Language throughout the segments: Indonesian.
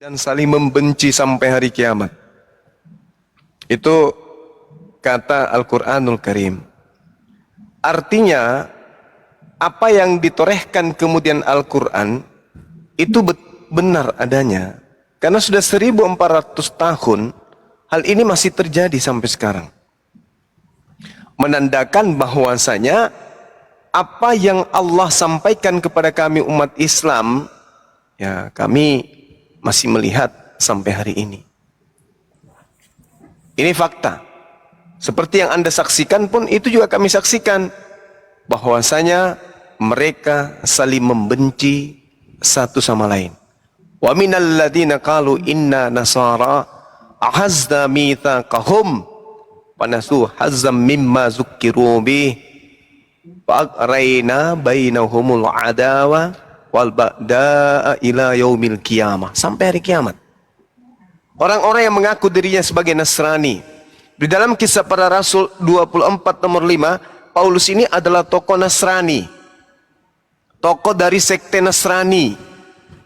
dan saling membenci sampai hari kiamat. Itu kata Al-Quranul Karim. Artinya, apa yang ditorehkan kemudian Al-Quran, itu benar adanya. Karena sudah 1400 tahun, hal ini masih terjadi sampai sekarang. Menandakan bahwasanya, apa yang Allah sampaikan kepada kami umat Islam, ya kami masih melihat sampai hari ini. Ini fakta. Seperti yang Anda saksikan pun itu juga kami saksikan. Bahwasanya mereka saling membenci satu sama lain. Wa minal ladzina qalu inna nasara ahazna mitsaqahum panasu hazzam mimma zukkiru bih fa'araina bainahumul adawa wal ba'da'a ila yaumil qiyamah, sampai hari kiamat. Orang-orang yang mengaku dirinya sebagai Nasrani. Di dalam Kisah Para Rasul 24 nomor 5, Paulus ini adalah tokoh Nasrani. Tokoh dari sekte Nasrani.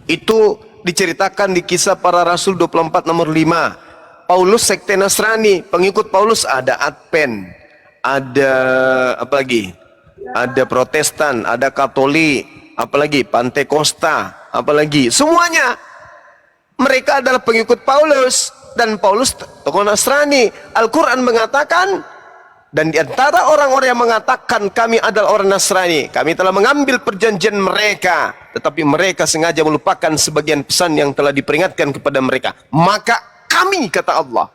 Itu diceritakan di Kisah Para Rasul 24 nomor 5. Paulus sekte Nasrani. Pengikut Paulus ada Advent, ada apa lagi? Ada Protestan, ada Katolik, apalagi Pantekosta, apalagi semuanya. Mereka adalah pengikut Paulus, dan Paulus tokoh Nasrani. Al-Quran mengatakan, dan di antara orang-orang yang mengatakan kami adalah orang Nasrani, kami telah mengambil perjanjian mereka, tetapi mereka sengaja melupakan sebagian pesan yang telah diperingatkan kepada mereka. Maka kami, kata Allah,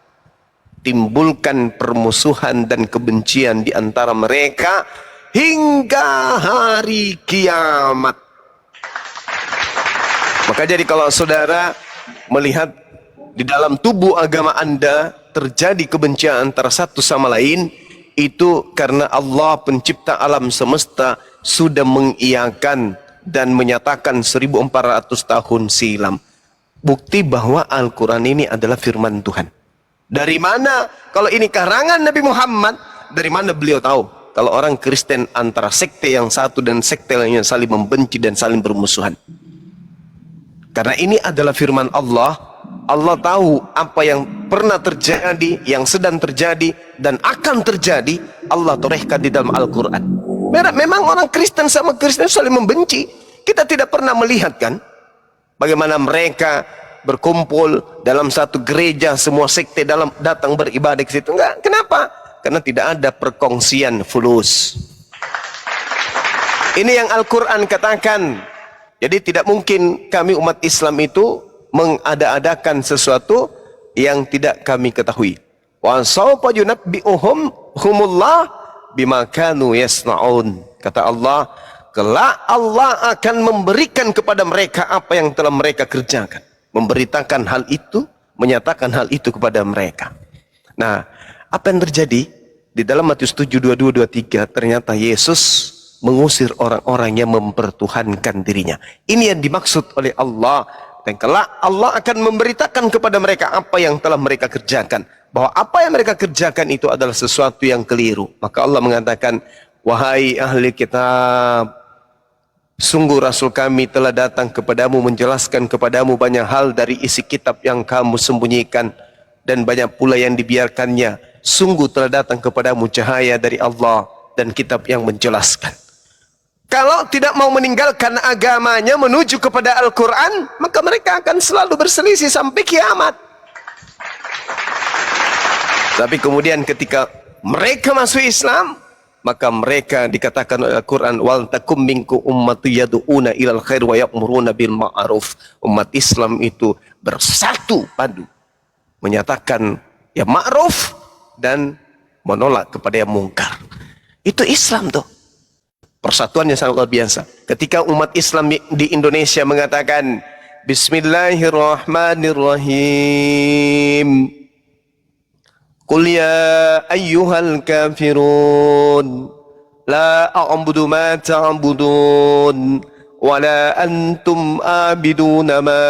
timbulkan permusuhan dan kebencian di antara mereka hingga hari kiamat. Maka jadi kalau saudara melihat di dalam tubuh agama Anda terjadi kebencian antara satu sama lain, itu karena Allah pencipta alam semesta sudah mengiyakan dan menyatakan 1400 tahun silam. Bukti bahwa Al-Quran ini adalah firman Tuhan. Dari mana? Kalau ini karangan Nabi Muhammad, dari mana beliau tahu kalau orang Kristen antara sekte yang satu dan sekte lainnya saling membenci dan saling bermusuhan? Karena ini adalah firman Allah. Allah tahu apa yang pernah terjadi, yang sedang terjadi, dan akan terjadi. Allah torehkan di dalam Al-Quran. Memang orang Kristen sama Kristen saling membenci. Kita tidak pernah melihat kan bagaimana mereka berkumpul dalam satu gereja, semua sekte datang beribadah ke situ. Enggak. Kenapa? Karena tidak ada perkongsian fulus. Ini yang Al-Quran katakan. Jadi tidak mungkin kami umat Islam itu mengada-adakan sesuatu yang tidak kami ketahui. Wa sawfa yunabbi'uhum humullah bima kanu yasna'un. Kata Allah, kelak Allah akan memberikan kepada mereka apa yang telah mereka kerjakan. Memberitakan hal itu, menyatakan hal itu kepada mereka. Nah, apa yang terjadi? Di dalam Matius 7, 22, 23, ternyata Yesus mengusir orang-orang yang mempertuhankan dirinya. Ini yang dimaksud oleh Allah. Dan kelak Allah akan memberitakan kepada mereka apa yang telah mereka kerjakan. Bahwa apa yang mereka kerjakan itu adalah sesuatu yang keliru. Maka Allah mengatakan, wahai ahli kitab, sungguh Rasul kami telah datang kepadamu menjelaskan kepadamu banyak hal dari isi kitab yang kamu sembunyikan, dan banyak pula yang dibiarkannya. Sungguh telah datang kepadamu cahaya dari Allah dan kitab yang menjelaskan. Kalau tidak mau meninggalkan agamanya menuju kepada Al-Quran, maka mereka akan selalu berselisih sampai kiamat. Tapi kemudian ketika mereka masuk Islam, maka mereka dikatakan oleh Al-Quran, wal takum minkum ummatu yad'una ilal khair wa ya'muruna bil ma'ruf. Umat Islam itu bersatu padu menyatakan ya ma'ruf dan menolak kepada yang mungkar. Itu Islam tuh. Persatuannya sangat luar biasa. Ketika umat Islam di Indonesia mengatakan Bismillahirrahmanirrahim, Qul ya ayyuhal kafirun la a'budu ma ta'budun wa la antum abiduna ma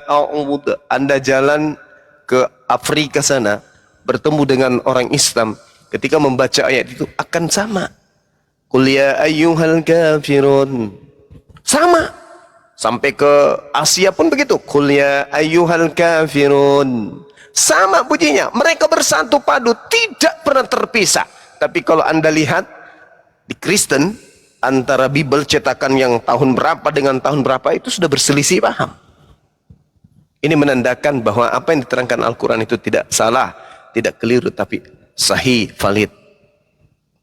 a'bud. Anda jalan ke Afrika sana, bertemu dengan orang Islam, ketika membaca ayat itu akan sama. Qul ya ayyuhal kafirun. Sama. Sampai ke Asia pun begitu. Qul ya ayyuhal kafirun. Sama bunyinya. Mereka bersatu padu, tidak pernah terpisah. Tapi kalau Anda lihat di Kristen, antara Bible cetakan yang tahun berapa dengan tahun berapa itu sudah berselisih paham. Ini menandakan bahwa apa yang diterangkan Al-Quran itu tidak salah, tidak keliru, tapi sahih, valid.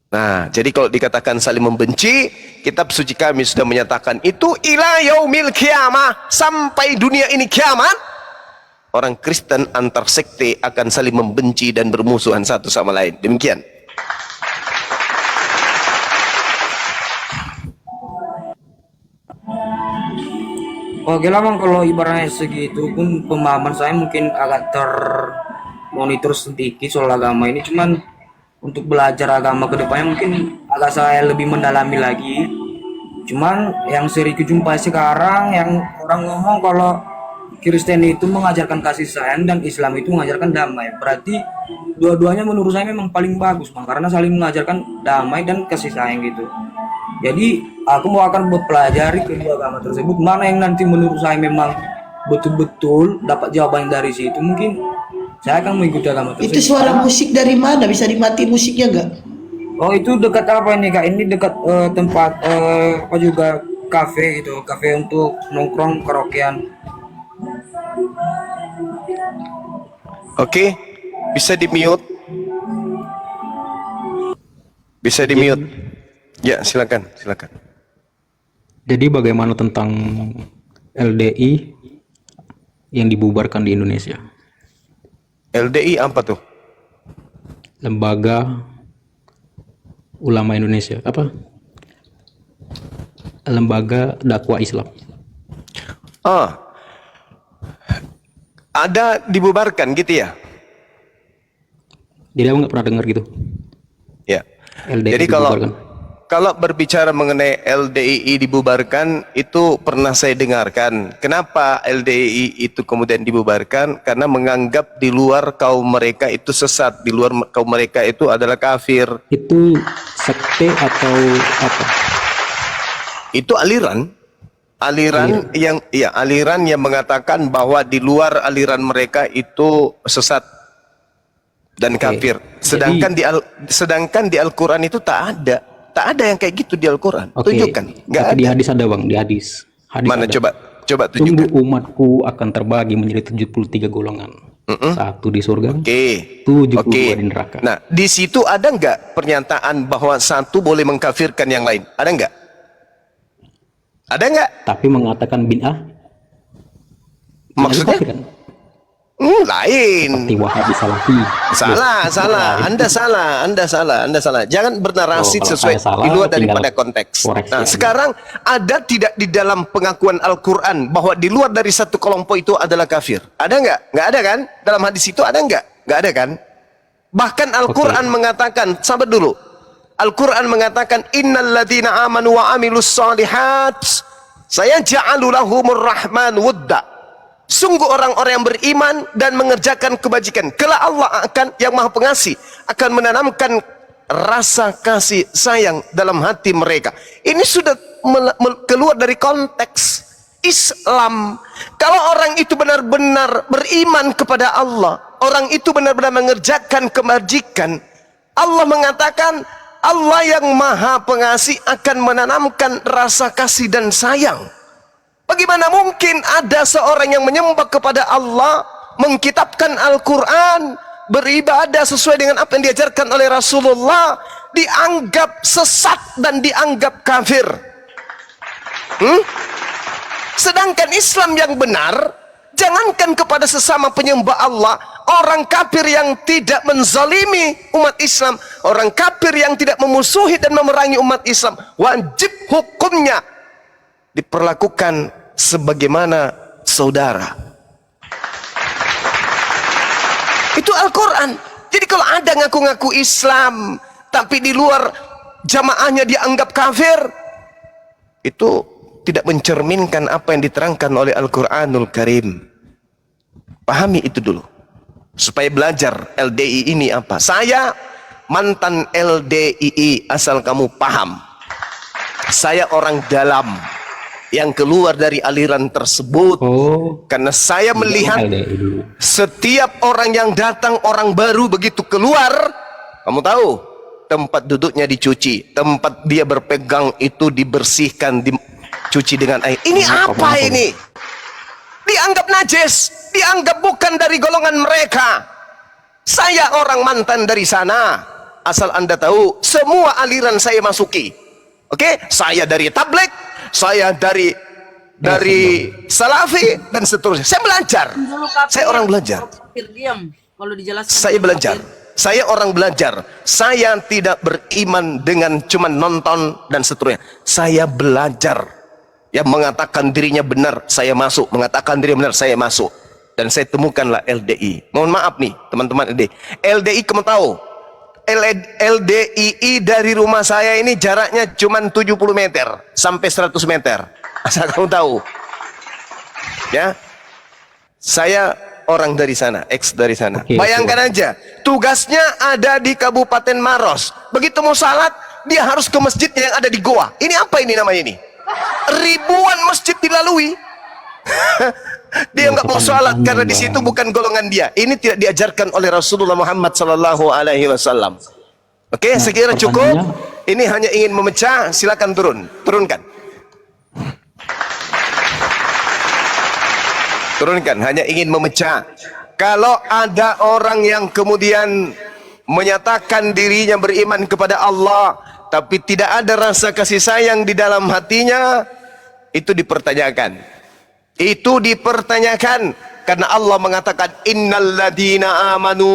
Nah, jadi kalau dikatakan saling membenci, kitab suci kami sudah menyatakan itu ila yaumil kiamah, sampai dunia ini kiamat. Orang Kristen antar sekte akan saling membenci dan bermusuhan satu sama lain. Demikian. Oke lah bang, kalau ibaratnya segitu pun pemahaman saya mungkin agak termonitor sedikit soal agama ini. Cuman untuk belajar agama ke depannya mungkin agak saya lebih mendalami lagi. Cuman yang sering kujumpai sekarang yang orang ngomong kalau Kristen itu mengajarkan kasih sayang dan Islam itu mengajarkan damai. Berarti dua-duanya menurut saya memang paling bagus bang, karena saling mengajarkan damai dan kasih sayang gitu. Jadi aku mau akan mempelajari kedua agama tersebut, mana yang nanti menurut saya memang betul-betul dapat jawaban dari situ, mungkin saya akan mengikuti agama tersebut. Itu suara musik dari mana? Bisa dimati musiknya nggak? Oh itu dekat apa ini kak? Ini dekat tempat apa juga kafe gitu, kafe untuk nongkrong karaokean. Oke, bisa di mute. Bisa di mute. Ya, silakan, silakan. Jadi bagaimana tentang LDI yang dibubarkan di Indonesia? LDI apa tuh? Lembaga Ulama Indonesia. Apa? Lembaga Dakwah Islam. Ada dibubarkan gitu ya? Jadi aku nggak pernah dengar gitu. Ya. LDI Jadi dibubarkan. kalau berbicara mengenai LDII dibubarkan, itu pernah saya dengarkan. Kenapa LDII itu kemudian dibubarkan? Karena menganggap di luar kaum mereka itu sesat, di luar kaum mereka itu adalah kafir. Itu sekte atau apa? Itu aliran yang mengatakan bahwa di luar aliran mereka itu sesat dan kafir. Sedangkan di Al-Quran itu tak ada yang kayak gitu di Al-Quran. Tunjukkan. Nggak ada. Di hadis ada bang, di hadis. Mana ada. coba tunjukkan. Sungguh umatku akan terbagi menjadi 73 golongan. Satu di surga, 72 di neraka. Nah, di situ ada nggak pernyataan bahwa satu boleh mengkafirkan yang lain? Ada nggak? Ada nggak? Tapi mengatakan bid'ah. Maksudnya? Kan? Lain. Seperti Wahabi Salafi. Anda salah. Jangan bernarasi sesuai salah, di luar daripada konteks. Nah, sekarang ada tidak di dalam pengakuan Al-Quran bahwa di luar dari satu kelompok itu adalah kafir? Ada nggak? Nggak ada kan? Dalam hadis itu ada nggak? Nggak ada kan? Bahkan Al-Quran mengatakan, sabar dulu. Al-Quran mengatakan, innal ladzina amanu wa amilus shalihat sayaj'alu lahumur rahman wudda. Sungguh orang-orang yang beriman dan mengerjakan kebajikan, kelak Allah yang Maha Pengasih akan menanamkan rasa kasih sayang dalam hati mereka. Ini sudah keluar dari konteks Islam. Kalau orang itu benar-benar beriman kepada Allah, orang itu benar-benar mengerjakan kebajikan, Allah mengatakan Allah yang Maha Pengasih akan menanamkan rasa kasih dan sayang. Bagaimana mungkin ada seorang yang menyembah kepada Allah, mengkitabkan Al-Quran, beribadah sesuai dengan apa yang diajarkan oleh Rasulullah, dianggap sesat dan dianggap kafir? Sedangkan Islam yang benar, jangankan kepada sesama penyembah Allah, orang kafir yang tidak menzalimi umat Islam, orang kafir yang tidak memusuhi dan memerangi umat Islam, wajib hukumnya diperlakukan sebagaimana saudara. Itu Al-Quran. Jadi kalau ada ngaku-ngaku Islam tapi di luar jamaahnya dianggap kafir, itu tidak mencerminkan apa yang diterangkan oleh Al-Quranul Karim. Pahami itu dulu supaya belajar LDI ini apa. Saya mantan LDII, asal kamu paham. Saya orang dalam. yang keluar dari aliran tersebut. Karena saya melihat LDI dulu. setiap orang yang datang, orang baru begitu keluar, kamu tahu, tempat duduknya dicuci, tempat dia berpegang itu dibersihkan, dicuci dengan air. Ini apa ini? Dianggap najis, dianggap bukan dari golongan mereka. Saya orang mantan dari sana. Asal Anda tahu, semua aliran saya masuki. Oke, saya dari tabligh, saya dari salafi dan seterusnya. Saya belajar. Saya orang belajar. Kalau dijelaskan Saya belajar. Saya orang belajar. Saya tidak beriman dengan cuma nonton dan seterusnya. Saya belajar. Yang mengatakan dirinya benar, saya masuk. Mengatakan dirinya benar, saya masuk. Dan saya temukanlah LDI. Mohon maaf nih, teman-teman LDI. LDI kamu tahu? LDII dari rumah saya ini jaraknya cuma 70 meter sampai 100 meter. Asal kamu tahu. Ya. Saya orang dari sana, ex dari sana. Bayangkan aja, tugasnya ada di Kabupaten Maros. Begitu mau salat, dia harus ke masjid yang ada di Goa. Ini apa ini namanya ini? Ribuan masjid dilalui. Dia nggak mau sholat karena di situ bukan golongan dia. Ini tidak diajarkan oleh Rasulullah Muhammad Sallallahu Alaihi Wasallam. Oke, saya kira cukup. Ini hanya ingin memecah. Silakan turunkan. Turunkan. Hanya ingin memecah. Kalau ada orang yang kemudian menyatakan dirinya beriman kepada Allah, tapi tidak ada rasa kasih sayang di dalam hatinya, itu dipertanyakan. Itu dipertanyakan karena Allah mengatakan innalladzina amanu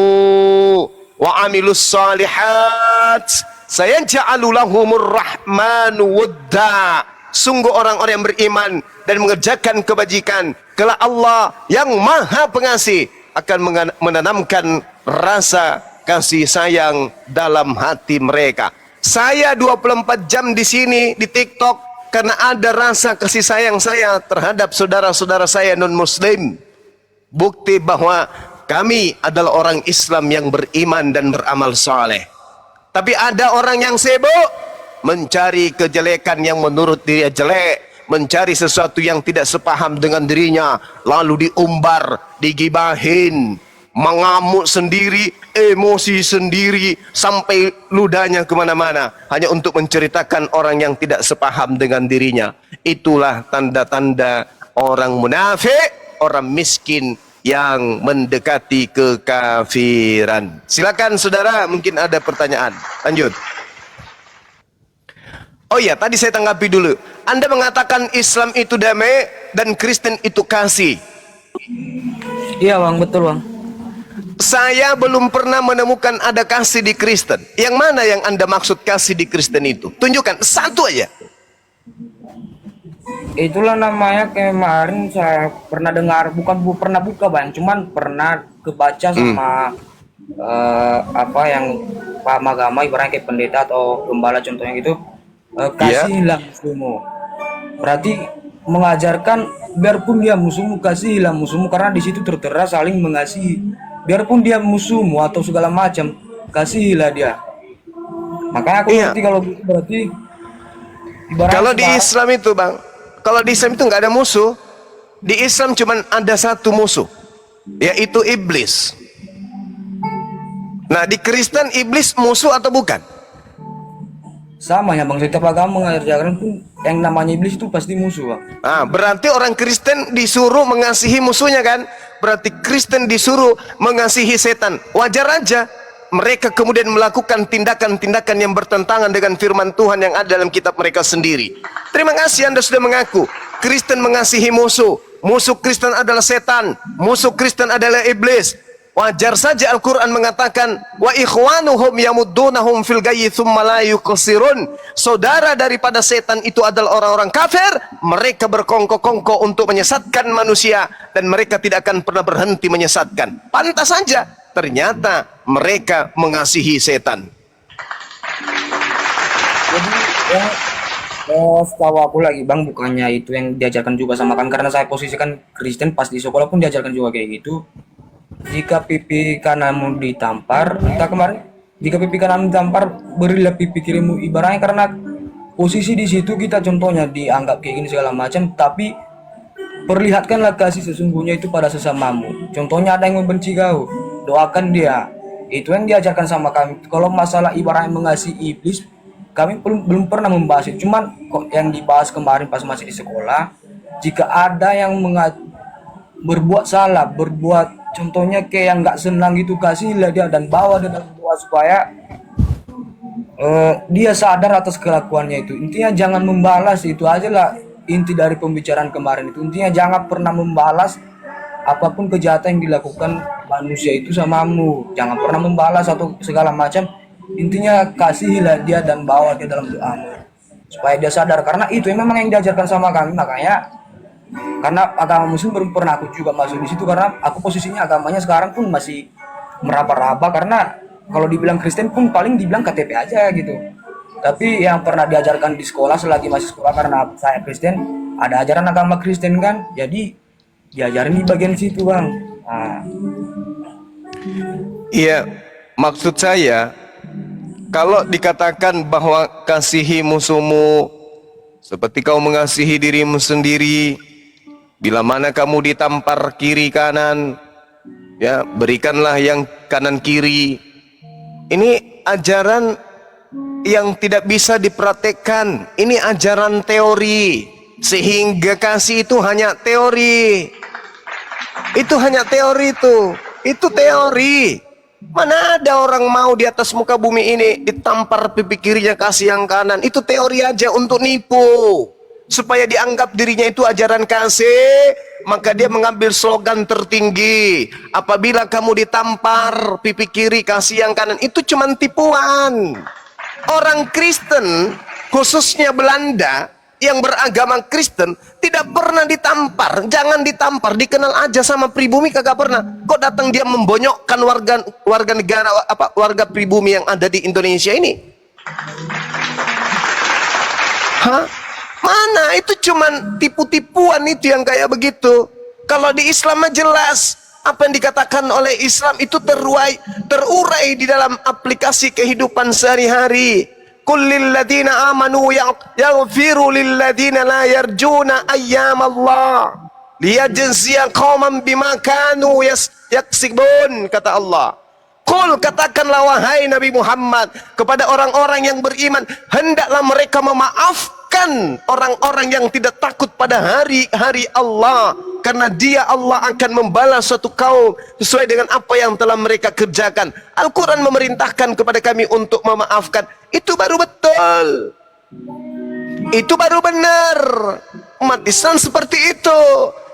wa amilus solihat sayaj'alu lahumur rahmanu wudda. Sungguh orang-orang yang beriman dan mengerjakan kebajikan, kelak Allah yang Maha Pengasih akan menanamkan rasa kasih sayang dalam hati mereka. Saya 24 jam di sini di TikTok karena ada rasa kasih sayang saya terhadap saudara-saudara saya non-muslim. Bukti bahwa kami adalah orang Islam yang beriman dan beramal saleh. Tapi ada orang yang sibuk mencari kejelekan yang menurut dirinya jelek, mencari sesuatu yang tidak sepaham dengan dirinya, lalu diumbar, digibahin, mengamuk sendiri, emosi sendiri, sampai ludahnya kemana-mana, hanya untuk menceritakan orang yang tidak sepaham dengan dirinya. Itulah tanda-tanda orang munafik, orang miskin yang mendekati kekafiran. Silakan saudara, mungkin ada pertanyaan. Lanjut. Oh iya, tadi saya tanggapi dulu. Anda mengatakan Islam itu damai dan Kristen itu kasih. Iya bang, betul bang. Saya belum pernah menemukan ada kasih di Kristen. Yang mana yang Anda maksud kasih di Kristen itu? Tunjukkan satu aja. Itulah namanya kemarin saya pernah dengar, bukan pernah buka bang, cuman pernah kebaca sama apa yang paham agama, ibaratnya kayak pendeta atau gembala contohnya gitu. Kasihilah musuhmu. Berarti mengajarkan biarpun dia musuhmu, kasihilah musuhmu, karena di situ tertera saling mengasihi. Biarpun dia musuhmu atau segala macam, kasihilah dia. Makanya aku ngerti kalau berarti kalau di Islam itu bang, kalau di Islam itu nggak ada musuh. Di Islam cuma ada satu musuh, yaitu iblis. Nah di Kristen iblis musuh atau bukan? Sama ya bang, setiap agama mengajarkan pun yang namanya iblis itu pasti musuh bang. Nah, berarti orang Kristen disuruh mengasihi musuhnya kan? Berarti Kristen disuruh mengasihi setan. Wajar aja mereka kemudian melakukan tindakan-tindakan yang bertentangan dengan firman Tuhan yang ada dalam kitab mereka sendiri. Terima kasih Anda sudah mengaku Kristen mengasihi musuh. Musuh Kristen adalah setan, musuh Kristen adalah iblis. Wajar saja Al-Quran mengatakan wa ikhwanuhum yamuddunahum fil gayyi thumma la yuqsirun. Saudara daripada setan itu adalah orang-orang kafir. Mereka berkongko-kongko untuk menyesatkan manusia dan mereka tidak akan pernah berhenti menyesatkan. Pantas saja ternyata mereka mengasihi setan. Jadi setahu aku lagi bang, bukannya itu yang diajarkan juga sama kan, karena saya posisikan Kristen pas di sekolah pun diajarkan juga kayak gitu. Jika pipi kananmu ditampar, entah kemarin, jika pipi kananmu ditampar, berilah pipi kirimu. Ibaratnya karena posisi di situ kita contohnya dianggap kayak gini segala macam, tapi perlihatkanlah kasih sesungguhnya itu pada sesamamu. Contohnya ada yang membenci kau, doakan dia. Itu yang diajarkan sama kami. Kalau masalah ibaratnya mengasihi iblis, kami belum pernah membahas itu. Cuman kok yang dibahas kemarin pas masih di sekolah, jika ada yang berbuat salah, berbuat contohnya kayak yang nggak senang gitu, kasihlah dia dan bawa dia dalam doa supaya dia sadar atas kelakuannya itu. Intinya jangan membalas, itu aja lah inti dari pembicaraan kemarin itu. Intinya jangan pernah membalas apapun kejahatan yang dilakukan manusia itu samamu. Jangan pernah membalas atau segala macam. Intinya kasihilah dia dan bawa dia dalam doamu supaya dia sadar, karena itu yang memang yang diajarkan sama kami. Makanya karena agama muslim belum pernah aku juga masuk di situ, karena aku posisinya agamanya sekarang pun masih meraba-raba, karena kalau dibilang Kristen pun paling dibilang KTP aja gitu. Tapi yang pernah diajarkan di sekolah selagi masih sekolah, karena saya Kristen, ada ajaran agama Kristen kan, jadi diajarin di bagian situ bang. Nah. Iya, maksud saya kalau dikatakan bahwa kasihi musuhmu seperti kau mengasihi dirimu sendiri, bila mana kamu ditampar kiri kanan, ya berikanlah yang kanan kiri. Ini ajaran yang tidak bisa dipraktekkan. Ini ajaran teori, sehingga kasih itu hanya teori. Itu hanya teori itu teori. Mana ada orang mau di atas muka bumi ini ditampar pipi kirinya kasih yang kanan. Itu teori aja untuk nipu, supaya dianggap dirinya itu ajaran kasih. Maka dia mengambil slogan tertinggi, apabila kamu ditampar pipi kiri kasih yang kanan. Itu cuma tipuan. Orang Kristen, khususnya Belanda yang beragama Kristen, tidak pernah ditampar. Jangan ditampar, dikenal aja sama pribumi kagak pernah. Kok datang dia membonyokkan warga negara warga pribumi yang ada di Indonesia ini? Hah? Mana? Itu cuman tipu-tipuan itu yang kayak begitu. Kalau di Islam mah jelas apa yang dikatakan oleh Islam itu terurai di dalam aplikasi kehidupan sehari-hari. Kullil ladina amanu yaghfiru lil ladina la yarjuna ayyamallah liyajziya qauman bima kanu yaksibun, kata Allah. Qul, katakanlah wahai Nabi Muhammad kepada orang-orang yang beriman, hendaklah mereka memaafkan orang-orang yang tidak takut pada hari-hari Allah, karena dia Allah akan membalas suatu kaum sesuai dengan apa yang telah mereka kerjakan. Al-Quran memerintahkan kepada kami untuk memaafkan. Itu baru betul, itu baru benar. Umat Islam seperti itu.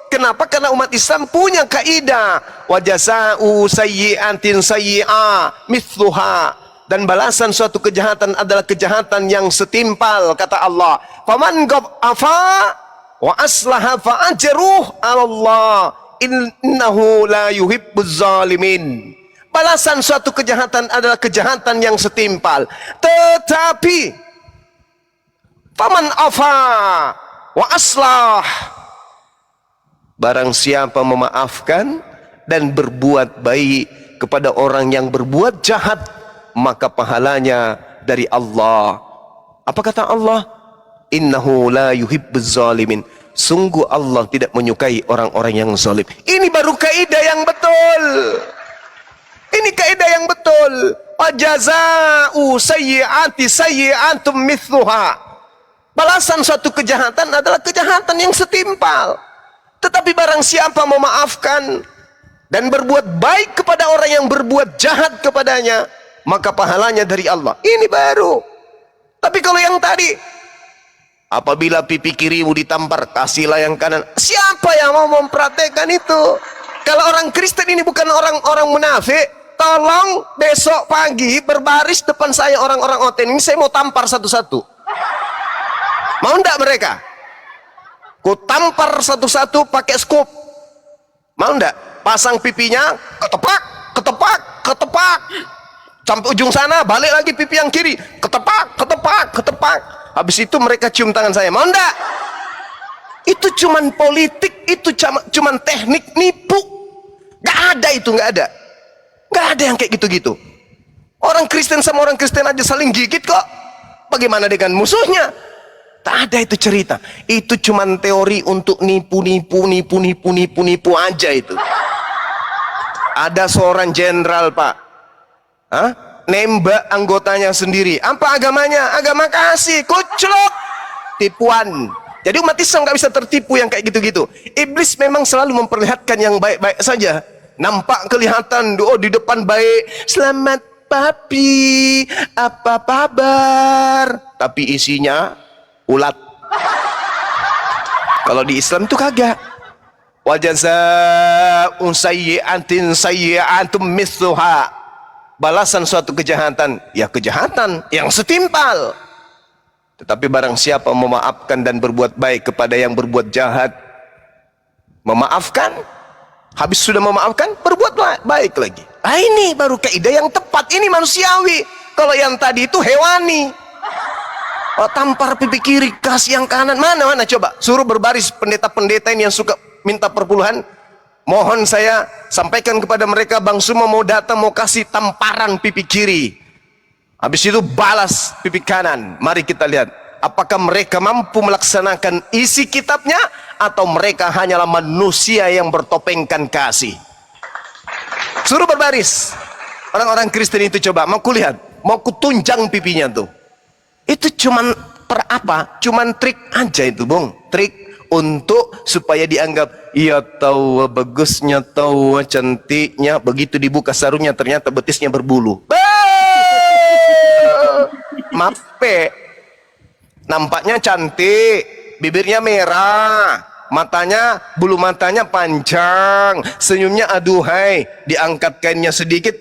Kenapa? Karena umat Islam punya kaidah wa jazaa'u sayyi'atin sayyi'a mithluha, dan balasan suatu kejahatan adalah kejahatan yang setimpal, kata Allah. Faman afa wa aslaha fa ajruhu 'ala Allah innahu la yuhibbuz zalimin. Balasan suatu kejahatan adalah kejahatan yang setimpal. Tetapi faman afa wa aslah, barang siapa memaafkan dan berbuat baik kepada orang yang berbuat jahat, maka pahalanya dari Allah. Apa kata Allah? Innahu la yuhibbuz zalimin. Sungguh Allah tidak menyukai orang-orang yang zalim. Ini baru kaidah yang betul. Ini kaidah yang betul. Wa jazaa'u sayyi'ati sayyi'atum mithluha. Balasan suatu kejahatan adalah kejahatan yang setimpal. Tetapi barang siapa memaafkan dan berbuat baik kepada orang yang berbuat jahat kepadanya, maka pahalanya dari Allah. Ini baru. Tapi kalau yang tadi, apabila pipi kirimu ditampar, kasihlah yang kanan. Siapa yang mau mempraktekkan itu? Kalau orang Kristen ini bukan orang-orang munafik, tolong besok pagi berbaris depan saya orang-orang oten ini, saya mau tampar satu-satu. Mau enggak mereka? Ku tampar satu-satu pakai skop. Mau enggak? Pasang pipinya, ketepak, ketepak, ketepak. Sampai ujung sana, balik lagi pipi yang kiri, ketepak, ketepak, ketepak. Habis itu mereka cium tangan saya. Mau enggak? Itu cuman politik, itu cuman teknik nipu. Gak ada itu, gak ada. Gak ada yang kayak gitu-gitu. Orang Kristen sama orang Kristen aja saling gigit kok. Bagaimana dengan musuhnya? Tak ada itu cerita. Itu cuman teori untuk nipu aja itu. Ada seorang jenderal, Pak. Hah? Nembak anggotanya sendiri. Apa agamanya? Agama kasih. Kuclok. Tipuan. Jadi umat Islam nggak bisa tertipu yang kayak gitu-gitu. Iblis memang selalu memperlihatkan yang baik-baik saja. Nampak kelihatan, oh di depan baik. Selamat papi, apa kabar? Tapi isinya ulat. Kalau di Islam itu kagak. Wajaza'un sayyi'atin sayyi'atum mithluha. Balasan suatu kejahatan, ya kejahatan yang setimpal. Tetapi barang siapa memaafkan dan berbuat baik kepada yang berbuat jahat, memaafkan, habis sudah memaafkan, berbuat baik lagi. Ah, ini baru kaidah yang tepat, ini manusiawi. Kalau yang tadi itu hewani. Oh, tampar pipi kiri, kasih yang kanan, mana coba. Suruh berbaris pendeta-pendeta ini yang suka minta perpuluhan. Mohon saya sampaikan kepada mereka, Bang Suma mau datang mau kasih tamparan pipi kiri. Habis itu balas pipi kanan. Mari kita lihat apakah mereka mampu melaksanakan isi kitabnya atau mereka hanyalah manusia yang bertopengkan kasih. Suruh berbaris. Orang-orang Kristen itu coba, mau kulihat, mau kutunjang pipinya tuh. Itu cuman per apa? Cuman trik aja itu, Bung. Trik untuk supaya dianggap iya tahu bagusnya, tahu cantiknya. Begitu dibuka sarungnya ternyata betisnya berbulu. Mape. Nampaknya cantik, bibirnya merah, matanya, bulu matanya panjang, senyumnya aduhai, diangkat kainnya sedikit,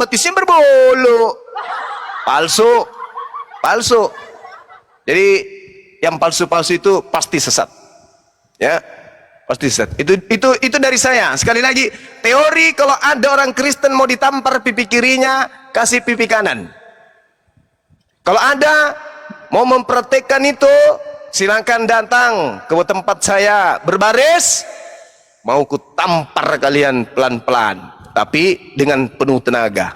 betisnya berbulu. Palsu. Palsu. Jadi yang palsu-palsu itu pasti sesat. Ya, pasti sesat. Itu dari saya. Sekali lagi, teori kalau ada orang Kristen mau ditampar pipi kirinya, kasih pipi kanan. Kalau ada mau mempraktekkan itu, silakan datang ke tempat saya berbaris. Mau ku tampar kalian pelan-pelan, tapi dengan penuh tenaga.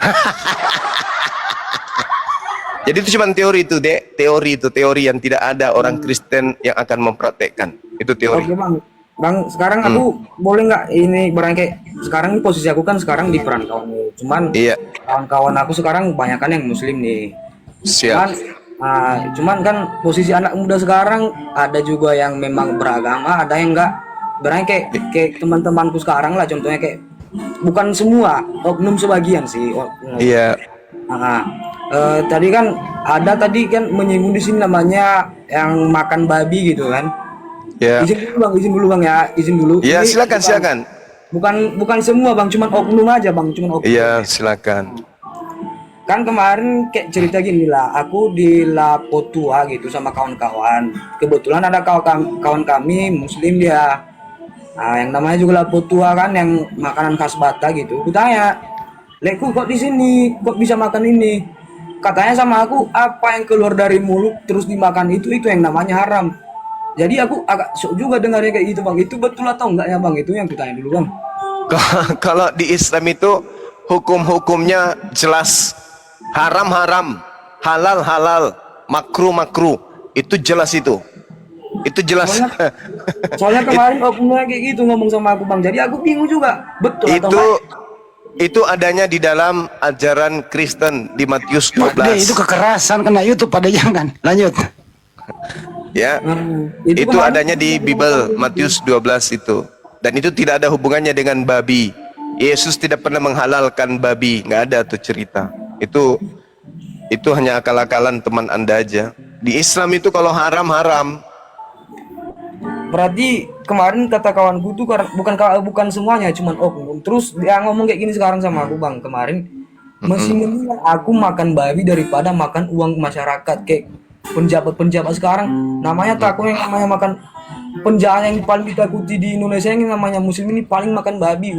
Jadi itu cuma teori itu, Dek. Teori yang tidak ada orang Kristen yang akan mempraktekkan. Itu teori. Oke, Bang, sekarang aku boleh nggak ini berangkai? Sekarang ini posisi aku kan sekarang di perantauan nih. Cuman kawan-kawan aku sekarang kebanyakan yang Muslim nih. Siap. Cuman kan posisi anak muda sekarang ada juga yang memang beragama, ada yang enggak. Berangkai kayak teman-temanku sekarang lah, contohnya kayak bukan semua, oknum sebagian sih. Iya. Tadi kan menyinggung di sini namanya yang makan babi gitu kan. Ya. Izin dulu bang ya, izin dulu. Iya, Ini silakan. Bukan semua bang, cuman oknum aja bang, cuman oknum. Iya, silakan. Kan kemarin kayak cerita gini lah, aku di Lapotua gitu sama kawan-kawan. Kebetulan ada kawan kami Muslim dia. Yang namanya juga Lapotua kan, yang makanan khas Batak gitu. Aku tanya, Leku kok di sini, kok bisa makan ini? Katanya sama aku, apa yang keluar dari mulut terus dimakan itu yang namanya haram. Jadi aku agak sok juga dengarnya kayak gitu bang. Itu betul atau enggak ya bang? Itu yang kutanya dulu bang. Kalau di Islam itu hukum-hukumnya jelas. Haram-haram, halal-halal, makruh-makruh. Itu jelas itu. Itu jelas. Soalnya kemarin oknumnya kayak gitu ngomong sama aku bang. Jadi aku bingung juga. Betul atau enggak? Itu adanya di dalam ajaran Kristen di Matius 12. Itu kekerasan kena YouTube pada jangan. Lanjut. Ya. Itu adanya di Bible Matius 12 itu. Dan itu tidak ada hubungannya dengan babi. Yesus tidak pernah menghalalkan babi, nggak ada tuh cerita. Itu hanya akal-akalan teman Anda aja. Di Islam itu kalau haram. Berarti kemarin kata kawanku tuh bukan semuanya, cuman oknum. Terus dia ngomong kayak gini sekarang sama aku bang, kemarin masih mending aku makan babi daripada makan uang masyarakat kayak penjabat sekarang. Namanya takut yang namanya makan penjahat yang paling ditakuti di Indonesia yang namanya Muslim ini paling makan babi,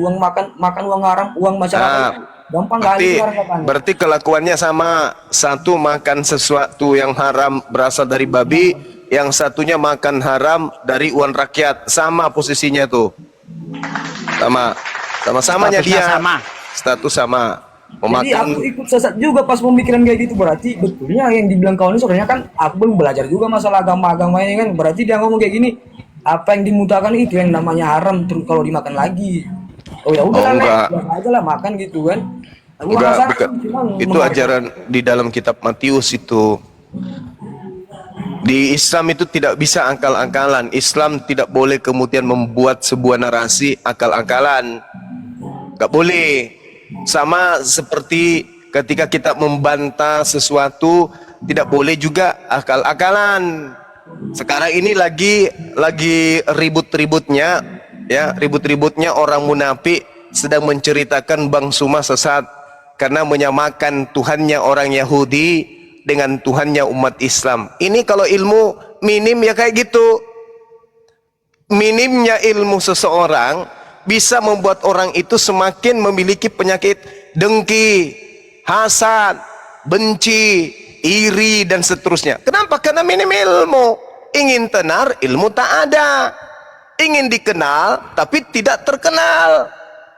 makan uang haram, uang masyarakat. Gampang kali sekarang katanya. Berarti kelakuannya sama. Satu makan sesuatu yang haram berasal dari babi, yang satunya makan haram dari uang rakyat. Sama posisinya tuh. Sama-samanya dia. Statusnya sama. Status sama. Jadi aku ikut sesat juga pas pemikiran kayak gitu. Berarti betulnya yang dibilang kau ini sebenarnya kan aku belum belajar juga masalah agama-agama ini kan. Berarti dia ngomong kayak gini, apa yang dimutakan itu yang namanya haram terus kalau dimakan lagi. Oh ya udah lah, aja lah makan gitu kan. Itu ajaran di dalam kitab Matius itu. Di Islam itu tidak bisa akal-akalan. Islam tidak boleh kemudian membuat sebuah narasi akal-akalan. Gak boleh. Sama seperti ketika kita membantah sesuatu, tidak boleh juga akal-akalan. Sekarang ini lagi ribut-ributnya, ya, ribut-ributnya orang munafik sedang menceritakan Bang Suma sesat karena menyamakan Tuhannya orang Yahudi dengan Tuhannya umat Islam. Ini kalau ilmu minim ya kayak gitu. Minimnya ilmu seseorang bisa membuat orang itu semakin memiliki penyakit dengki, hasad, benci, iri dan seterusnya. Kenapa? Karena minim ilmu. Ingin tenar, ilmu tak ada. Ingin dikenal tapi tidak terkenal.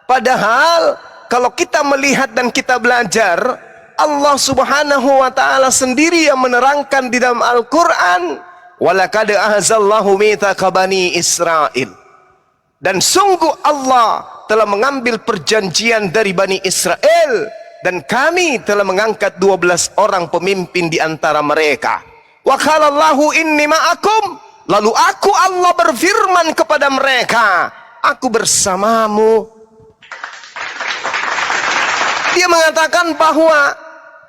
Padahal kalau kita melihat dan kita belajar, Allah Subhanahu wa taala sendiri yang menerangkan di dalam Al-Qur'an, walaqad ahzallahu mitsaqa bani Israil. Dan sungguh Allah telah mengambil perjanjian dari Bani Israel dan kami telah mengangkat 12 orang pemimpin di antara mereka. Wa qalallahu inni ma'akum. Lalu aku Allah berfirman kepada mereka, aku bersamamu. Dia mengatakan bahwa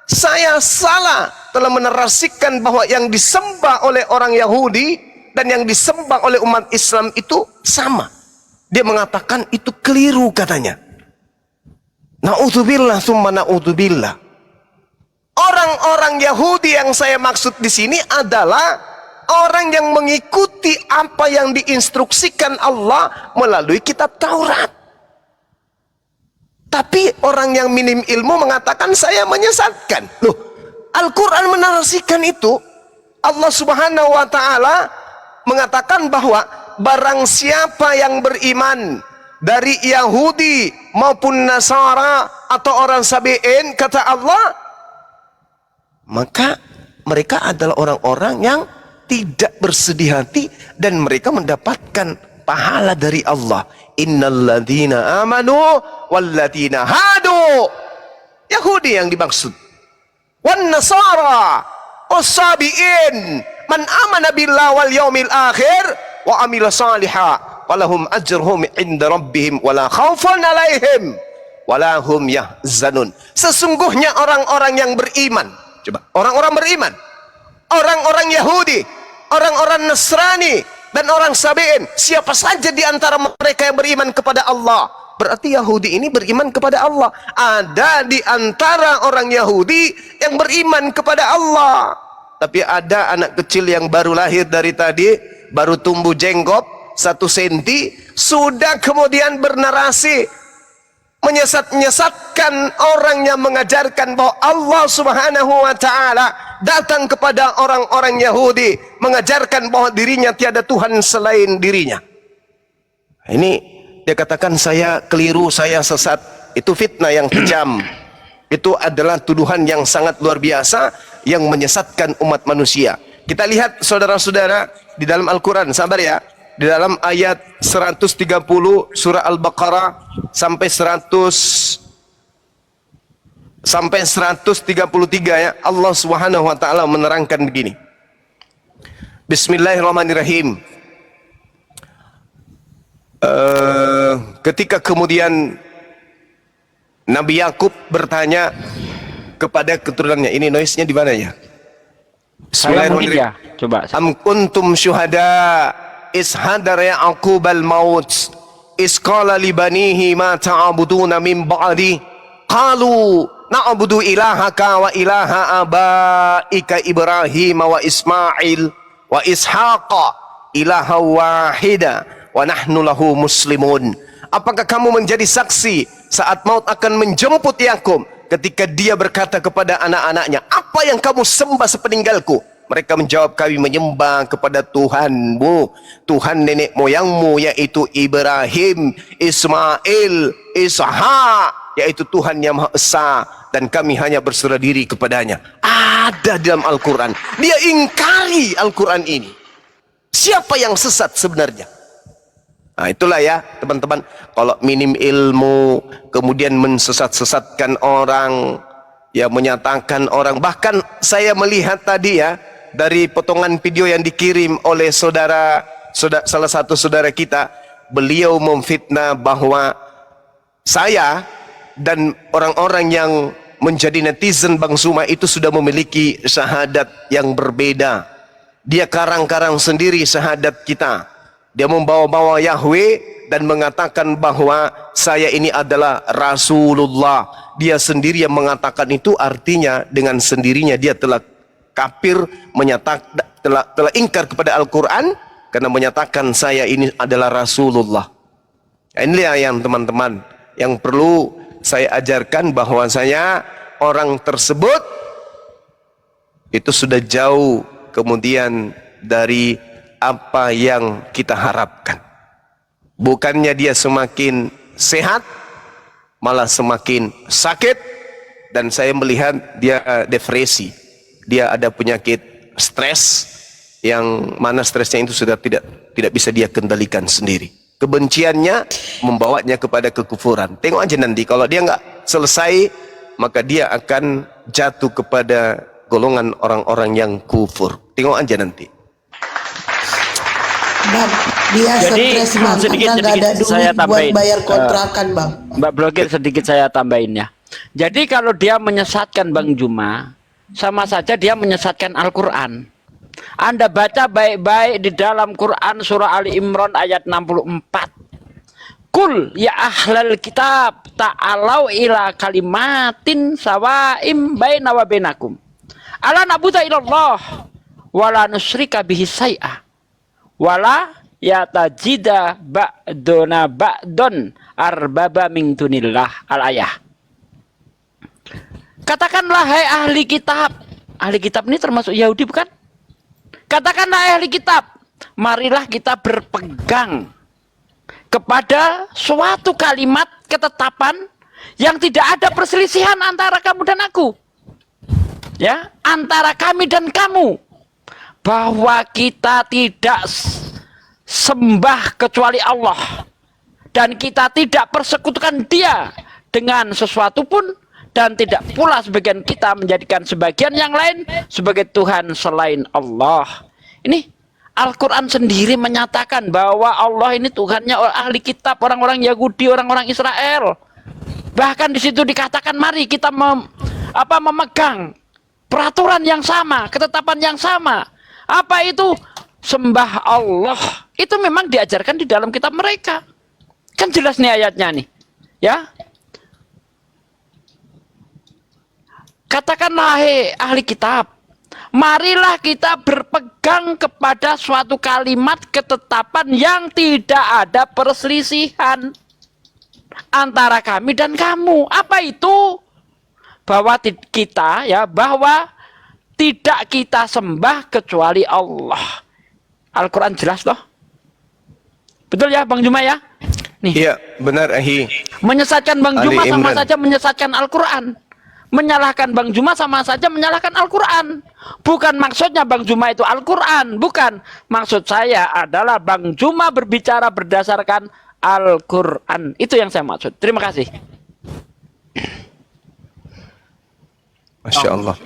saya salah telah menarasikan bahwa yang disembah oleh orang Yahudi dan yang disembah oleh umat Islam itu sama. Dia mengatakan itu keliru katanya. Na'udzubillah summa na'udzubillah. Orang-orang Yahudi yang saya maksud di sini adalah orang yang mengikuti apa yang diinstruksikan Allah melalui kitab Taurat. Tapi orang yang minim ilmu mengatakan saya menyesatkan. Loh, Al-Quran menarasikan itu. Allah Subhanahu wa ta'ala mengatakan bahwa barang siapa yang beriman dari Yahudi maupun Nasara atau orang Sabi'in, kata Allah, maka mereka adalah orang-orang yang tidak bersedih hati dan mereka mendapatkan pahala dari Allah. Innalladzina amanu walladzina hadu. Yahudi yang dimaksud. Wan Nasara was-Sabi'in man amana billah wal yaumil akhir wa amila salihah walahum ajruhum inda rabbihim wala khaufun alaihim wala hum yahzanun. Sesungguhnya orang-orang yang beriman, coba, orang-orang beriman, orang-orang Yahudi, orang-orang Nasrani dan orang Sabi'in, siapa saja di antara mereka yang beriman kepada Allah, berarti Yahudi ini beriman kepada Allah. Ada di antara orang Yahudi yang beriman kepada Allah, tapi ada anak kecil yang baru lahir dari tadi, baru tumbuh jenggot 1 senti, sudah kemudian bernarasi menyesatkan orang yang mengajarkan bahwa Allah Subhanahu wa ta'ala datang kepada orang-orang Yahudi mengajarkan bahwa dirinya tiada Tuhan selain dirinya. Ini dia katakan saya keliru, saya sesat. Itu fitnah yang kejam. Itu adalah tuduhan yang sangat luar biasa yang menyesatkan umat manusia. Kita lihat saudara-saudara di dalam Al-Quran, sabar ya, di dalam ayat 130 surah Al-Baqarah sampai 133 ya, Allah Subhanahu wa taala menerangkan begini. Bismillahirrahmanirrahim. Ketika kemudian Nabi Yakub bertanya kepada keturunannya, ini noise-nya di mana ya? Bismillahirrahmanirrahim. Coba. Am kuntum syuhada is hadara Yaqub al-maut is qala li banihi ma ta'buduna min ba'di qalu na'budu ilahaka wa ilaha abaika Ibrahim wa Ismail wa Ishaqa ilaha wahida wa nahnu lahu muslimun. Apakah kamu menjadi saksi saat maut akan menjemput Yakub ketika dia berkata kepada anak-anaknya, apa yang kamu sembah sepeninggalku? Mereka menjawab, kami menyembah kepada Tuhanmu, Tuhan nenek moyangmu, yaitu Ibrahim, Ismail, Ishak, yaitu Tuhan yang Maha Esa, dan kami hanya berserah diri kepadanya. Ada dalam Al-Quran. Dia ingkari Al-Quran ini. Siapa yang sesat sebenarnya? Nah, itulah ya teman-teman, kalau minim ilmu kemudian mensesat-sesatkan orang, ya menyatakan orang. Bahkan saya melihat tadi ya, dari potongan video yang dikirim oleh salah satu saudara kita, beliau memfitnah bahwa saya dan orang-orang yang menjadi netizen Bang Zuma itu sudah memiliki syahadat yang berbeda. Dia karang-karang sendiri syahadat kita. Dia membawa-bawa Yahweh dan mengatakan bahwa saya ini adalah Rasulullah. Dia sendiri yang mengatakan itu, artinya dengan sendirinya dia telah kafir, menyatakan telah ingkar kepada Al-Quran karena menyatakan saya ini adalah Rasulullah. Inilah yang teman-teman yang perlu saya ajarkan, bahwasanya orang tersebut itu sudah jauh kemudian dari apa yang kita harapkan. Bukannya dia semakin sehat, malah semakin sakit, dan saya melihat dia depresi. Dia ada penyakit stres, yang mana stresnya itu sudah tidak bisa dia kendalikan sendiri. Kebenciannya membawanya kepada kekufuran. Tengok aja nanti, kalau dia nggak selesai, maka dia akan jatuh kepada golongan orang-orang yang kufur. Tengok aja nanti. Bang, dia Jadi, stres bang, sedikit karena nggak ada duit saya buat tambahin. bayar kontrakan bang. Mbak Blogger, sedikit saya tambahin ya. Jadi kalau dia menyesatkan Bang Juma, sama saja dia menyesatkan Al-Quran. Anda baca baik-baik di dalam Quran surah Ali Imran ayat 64. Kul ya ahlal kitab ta'alau ila kalimatin sawaim baina wa bainakum. Ala nabuta ilallah wala nusyrika bihi syai'a wala yatajida ba'dona ba'don arbaba min dunillah. Al-ayah. Katakanlah hai ahli kitab. Ahli kitab ini termasuk Yahudi bukan? Katakanlah ahli kitab, marilah kita berpegang kepada suatu kalimat ketetapan yang tidak ada perselisihan antara kamu dan aku. Ya, antara kami dan kamu, bahwa kita tidak sembah kecuali Allah, dan kita tidak persekutukan Dia dengan sesuatu pun, dan tidak pula sebagian kita menjadikan sebagian yang lain sebagai Tuhan selain Allah. Ini Al-Quran sendiri menyatakan bahwa Allah ini Tuhannya ahli kitab, orang-orang Yahudi, orang-orang Israel. Bahkan di situ dikatakan mari kita memegang peraturan yang sama, ketetapan yang sama. Apa itu? Sembah Allah. Itu memang diajarkan di dalam kitab mereka. Kan jelas nih ayatnya nih. Ya. Katakanlah hai ahli kitab, marilah kita berpegang kepada suatu kalimat ketetapan yang tidak ada perselisihan antara kami dan kamu. Apa itu? Bahwa kita ya, bahwa tidak kita sembah kecuali Allah. Al-Quran jelas loh. Betul ya Bang Juma ya? Nih. Iya, benar Ahi. Menyesatkan Bang Ali Juma sama Imran. saja menyesatkan Al-Quran. Menyalahkan Bang Juma sama saja menyalahkan Al-Quran. Bukan maksudnya Bang Juma itu Al-Quran. Bukan. Maksud saya adalah Bang Juma berbicara berdasarkan Al-Quran. Itu yang saya maksud. Terima kasih. Masya Allah.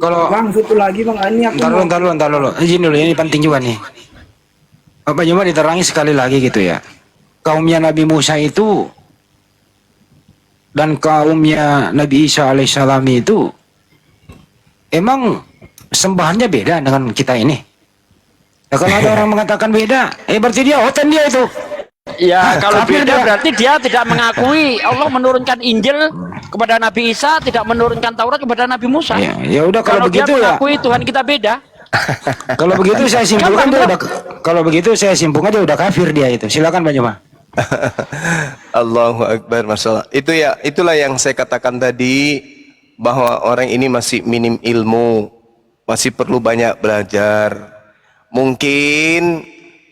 Kalau Bang, satu lagi bang, ini aku ntar dulu. Izin dulu, ini penting juga nih. Bapak cuma diterangi sekali lagi gitu ya. Kaumnya Nabi Musa itu dan kaumnya Nabi Isa alaihissalam itu emang sembahannya beda dengan kita ini. Ya, kalau ada orang mengatakan beda, berarti dia hoten dia itu. Ya, kalau Kafir beda dia. berarti dia tidak mengakui Allah menurunkan Injil kepada Nabi Isa, tidak menurunkan Taurat kepada Nabi Musa. Ya udah kalau dia begitu ya. mengakui Tuhan kita beda. Kalau begitu saya simpulkan dia udah. Kalau begitu saya simpulkan dia udah kafir dia itu. Silakan Pak Juma. Allahu Akbar, masalah. Itulah yang saya katakan tadi, bahwa orang ini masih minim ilmu, masih perlu banyak belajar. Mungkin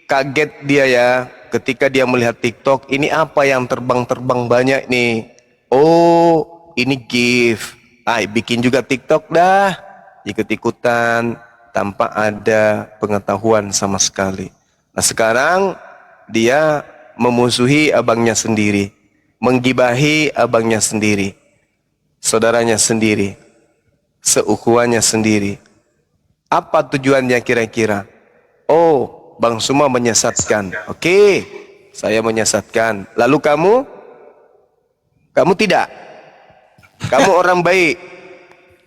kaget dia ya ketika dia melihat TikTok, ini apa yang terbang-terbang banyak nih. Oh, ini gift. Bikin juga TikTok dah. Ikut-ikutan tanpa ada pengetahuan sama sekali. Nah, sekarang dia memusuhi abangnya sendiri, menggibahi abangnya sendiri, saudaranya sendiri, seukuannya sendiri. Apa tujuannya kira-kira? Oh, Bang Suma menyesatkan. Oke, saya menyesatkan. Lalu kamu tidak. Kamu orang baik.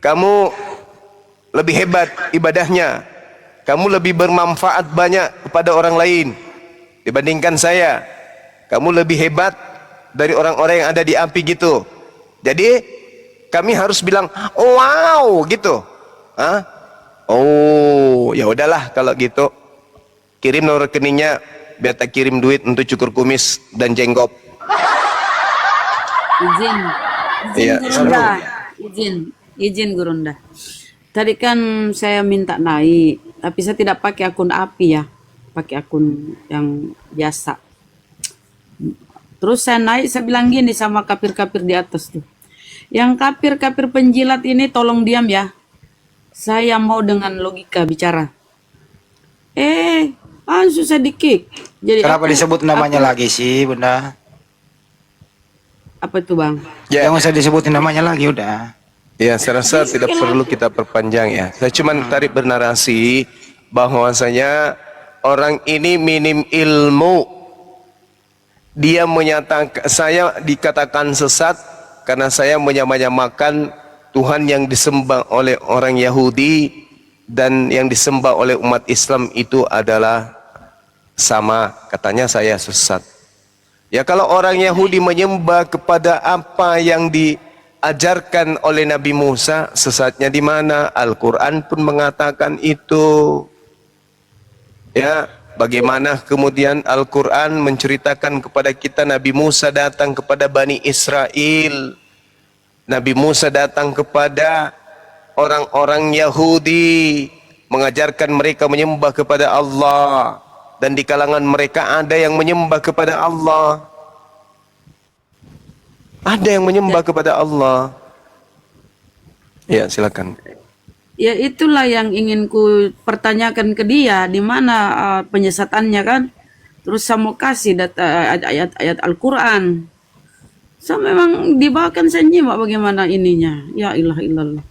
Kamu lebih hebat ibadahnya. Kamu lebih bermanfaat banyak kepada orang lain dibandingkan saya. Kamu lebih hebat dari orang-orang yang ada di api gitu. Jadi kami harus bilang, oh, wow, gitu. Oh, ya udahlah kalau gitu. Kirim nomor rekeningnya biar tak kirim duit untuk cukur kumis dan jenggot. Izin Iya, Gurunda, izin Gurunda. Tadi kan saya minta naik, tapi saya tidak pakai akun api ya, pakai akun yang biasa. Terus saya naik, saya bilang gini sama kafir-kafir di atas tuh. Yang kafir-kafir penjilat ini tolong diam ya. Saya mau dengan logika bicara. Susah di-kick. Jadi Kenapa disebut namanya lagi sih, Bunda? Apa itu, Bang? Ya. Jangan usah disebutin namanya lagi, udah. Ya, saya rasa tidak perlu kita perpanjang ya. Saya cuma tarik bernarasi bahwasanya orang ini minim ilmu. Dia menyatakan, saya dikatakan sesat karena saya menyamakan Tuhan yang disembah oleh orang Yahudi dan yang disembah oleh umat Islam itu adalah sama. Katanya saya sesat. Ya, kalau orang Yahudi menyembah kepada apa yang diajarkan oleh Nabi Musa, sesatnya di mana? Al-Quran pun mengatakan itu. Ya, bagaimana kemudian Al-Quran menceritakan kepada kita Nabi Musa datang kepada Bani Israel. Nabi Musa datang kepada orang-orang Yahudi, mengajarkan mereka menyembah kepada Allah. Dan di kalangan mereka ada yang menyembah kepada Allah. Ada yang menyembah kepada Allah. Ya, silakan. Ya itulah yang ingin ku pertanyakan ke dia, di mana penyesatannya kan. Terus saya mau kasih ayat-ayat Al-Quran. Saya memang dibawakan saya nyimak bagaimana ininya. Ya ilah ilallah.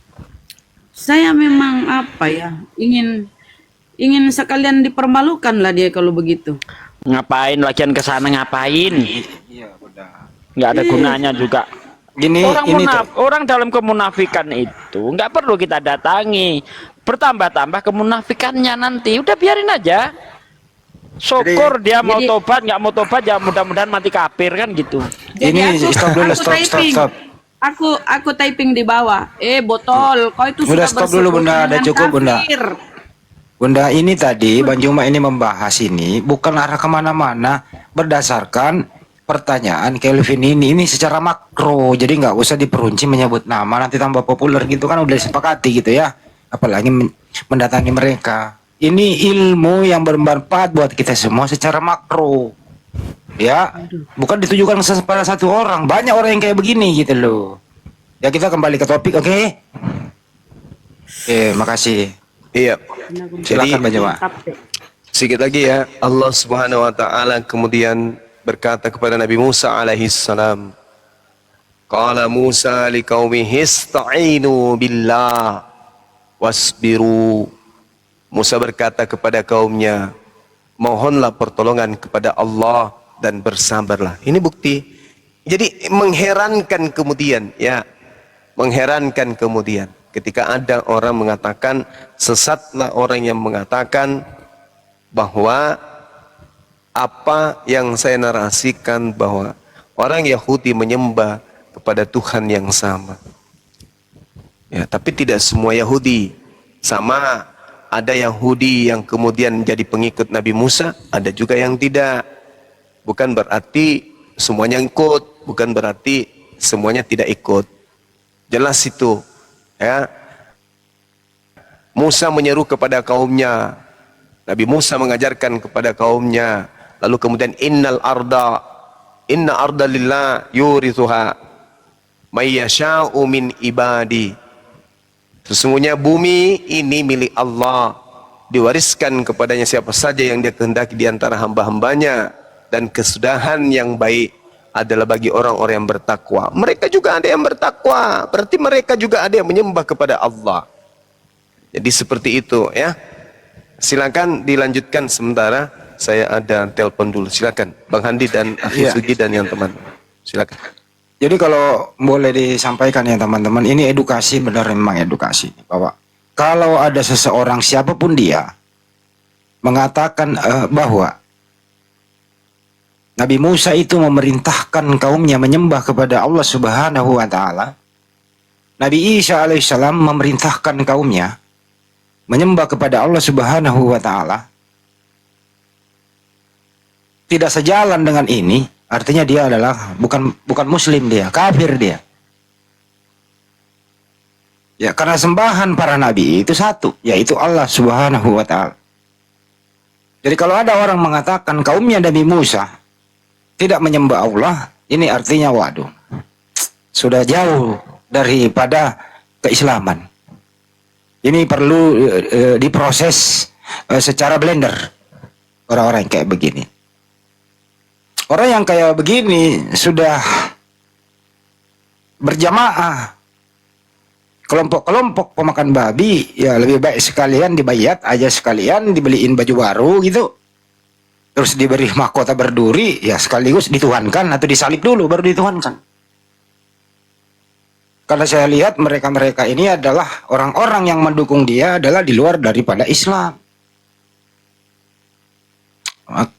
Saya memang apa ya, ingin sekalian dipermalukan lah dia kalau begitu. Ngapain lagian ke sana ngapain? Iya, udah. Nggak ada gunanya juga. Gini, Orang dalam kemunafikan itu nggak perlu kita datangi. Bertambah-tambah kemunafikannya nanti. Udah biarin aja. Syukur dia mau tobat, nggak mau tobat ya mudah-mudahan mati kafir kan gitu. Ini stop dulu, stop. Aku typing di bawah. Botol, kau itu Udah sudah stop dulu, Bunda, bersekutu ada dengan cukup, Bunda. kafir. Bunda, ini tadi Bang Juma ini membahas ini bukan arah kemana-mana berdasarkan pertanyaan Kelvin ini secara makro, jadi nggak usah diperunci menyebut nama nanti tambah populer gitu kan, udah disepakati gitu ya, apalagi mendatangi mereka. Ini ilmu yang bermanfaat buat kita semua secara makro ya, bukan ditujukan kepada satu orang, banyak orang yang kayak begini gitu loh ya. Kita kembali ke topik, oke? Makasih. Iya. Silakan Bang Juma. Sedikit lagi ya, Allah Subhanahu wa taala kemudian berkata kepada Nabi Musa alaihi salam, qala Musa liqaumihi ista'inu billah wasbiru. Musa berkata kepada kaumnya, mohonlah pertolongan kepada Allah dan bersabarlah. Ini bukti. Jadi mengherankan kemudian ya, mengherankan kemudian ketika ada orang mengatakan, sesatlah orang yang mengatakan bahwa apa yang saya narasikan bahwa orang Yahudi menyembah kepada Tuhan yang sama. Ya, tapi tidak semua Yahudi sama. Ada Yahudi yang kemudian jadi pengikut Nabi Musa, ada juga yang tidak. Bukan berarti semuanya ikut, bukan berarti semuanya tidak ikut. Jelas itu. Ya. Musa menyeru kepada kaumnya. Nabi Musa mengajarkan kepada kaumnya. Lalu kemudian inna arda lillah yurithuha may yasha'u min ibadi. Sesungguhnya bumi ini milik Allah, diwariskan kepadanya siapa saja yang dia kehendaki di antara hamba-hambanya, dan kesudahan yang baik adalah bagi orang-orang yang bertakwa. Mereka juga ada yang bertakwa, berarti mereka juga ada yang menyembah kepada Allah. Jadi seperti itu ya. Silakan dilanjutkan sementara saya ada telepon dulu. Silakan Bang Handi dan Akhi Sugi dan yang teman. Silakan. Jadi kalau boleh disampaikan ya teman-teman, ini edukasi, benar memang edukasi, bahwa kalau ada seseorang siapapun dia mengatakan bahwa Nabi Musa itu memerintahkan kaumnya menyembah kepada Allah Subhanahu wa taala, Nabi Isa alaihissalam memerintahkan kaumnya menyembah kepada Allah Subhanahu wa taala, tidak sejalan dengan ini, artinya dia adalah bukan muslim, dia kafir dia. Ya, karena sembahan para nabi itu satu, yaitu Allah Subhanahu wa taala. Jadi kalau ada orang mengatakan kaumnya Nabi Musa tidak menyembah Allah, ini artinya waduh, sudah jauh daripada keislaman. Ini perlu diproses secara blender orang-orang yang kayak begini. Orang yang kayak begini sudah berjamaah kelompok-kelompok pemakan babi, ya lebih baik sekalian dibayat aja, sekalian dibeliin baju baru gitu, terus diberi mahkota berduri, ya sekaligus dituhankan atau disalib dulu baru dituhankan. Karena saya lihat mereka-mereka ini adalah orang-orang yang mendukung dia adalah di luar daripada Islam.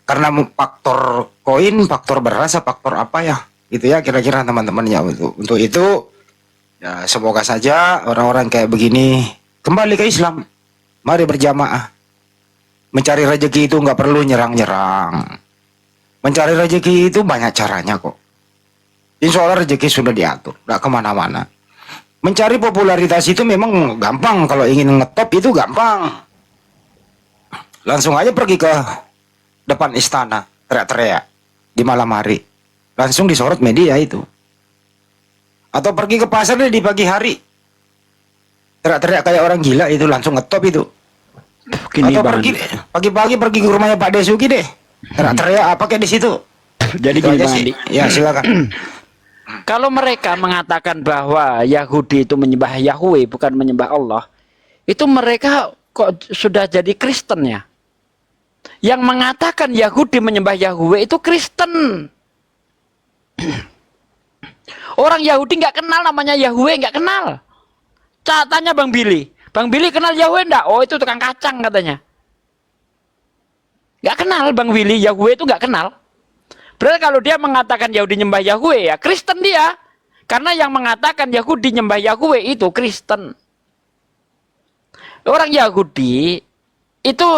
Karena faktor koin, faktor beras, faktor apa ya, gitu ya kira-kira teman-temannya. Untuk itu ya semoga saja orang-orang kayak begini kembali ke Islam. Mari berjamaah. Mencari rezeki itu nggak perlu nyerang-nyerang. Mencari rezeki itu banyak caranya kok. Insya Allah rezeki sudah diatur, nggak kemana-mana. Mencari popularitas itu memang gampang, kalau ingin ngetop itu gampang. Langsung aja pergi ke depan istana, teriak-teriak di malam hari. Langsung disorot media itu. Atau pergi ke pasar di pagi hari. Teriak-teriak kayak orang gila itu, langsung ngetop itu. Atau pergi pagi-pagi pergi ke rumahnya Pak Desuki deh. Teriak-teriak apa kayak di situ. Jadi Itu gini aja Bang sih. Andi. Ya silakan. Kalau mereka mengatakan bahwa Yahudi itu menyembah Yahweh bukan menyembah Allah, itu mereka kok sudah jadi Kristen ya? Yang mengatakan Yahudi menyembah Yahweh itu Kristen. Orang Yahudi nggak kenal namanya Yahweh, nggak kenal. Tanya Bang Billy. Bang Billy kenal Yahweh enggak? Oh itu tukang kacang katanya. Nggak kenal Bang Billy, Yahweh itu nggak kenal. Berarti kalau dia mengatakan Yahudi nyembah Yahweh ya Kristen dia. Karena yang mengatakan Yahudi nyembah Yahweh itu Kristen. Orang Yahudi itu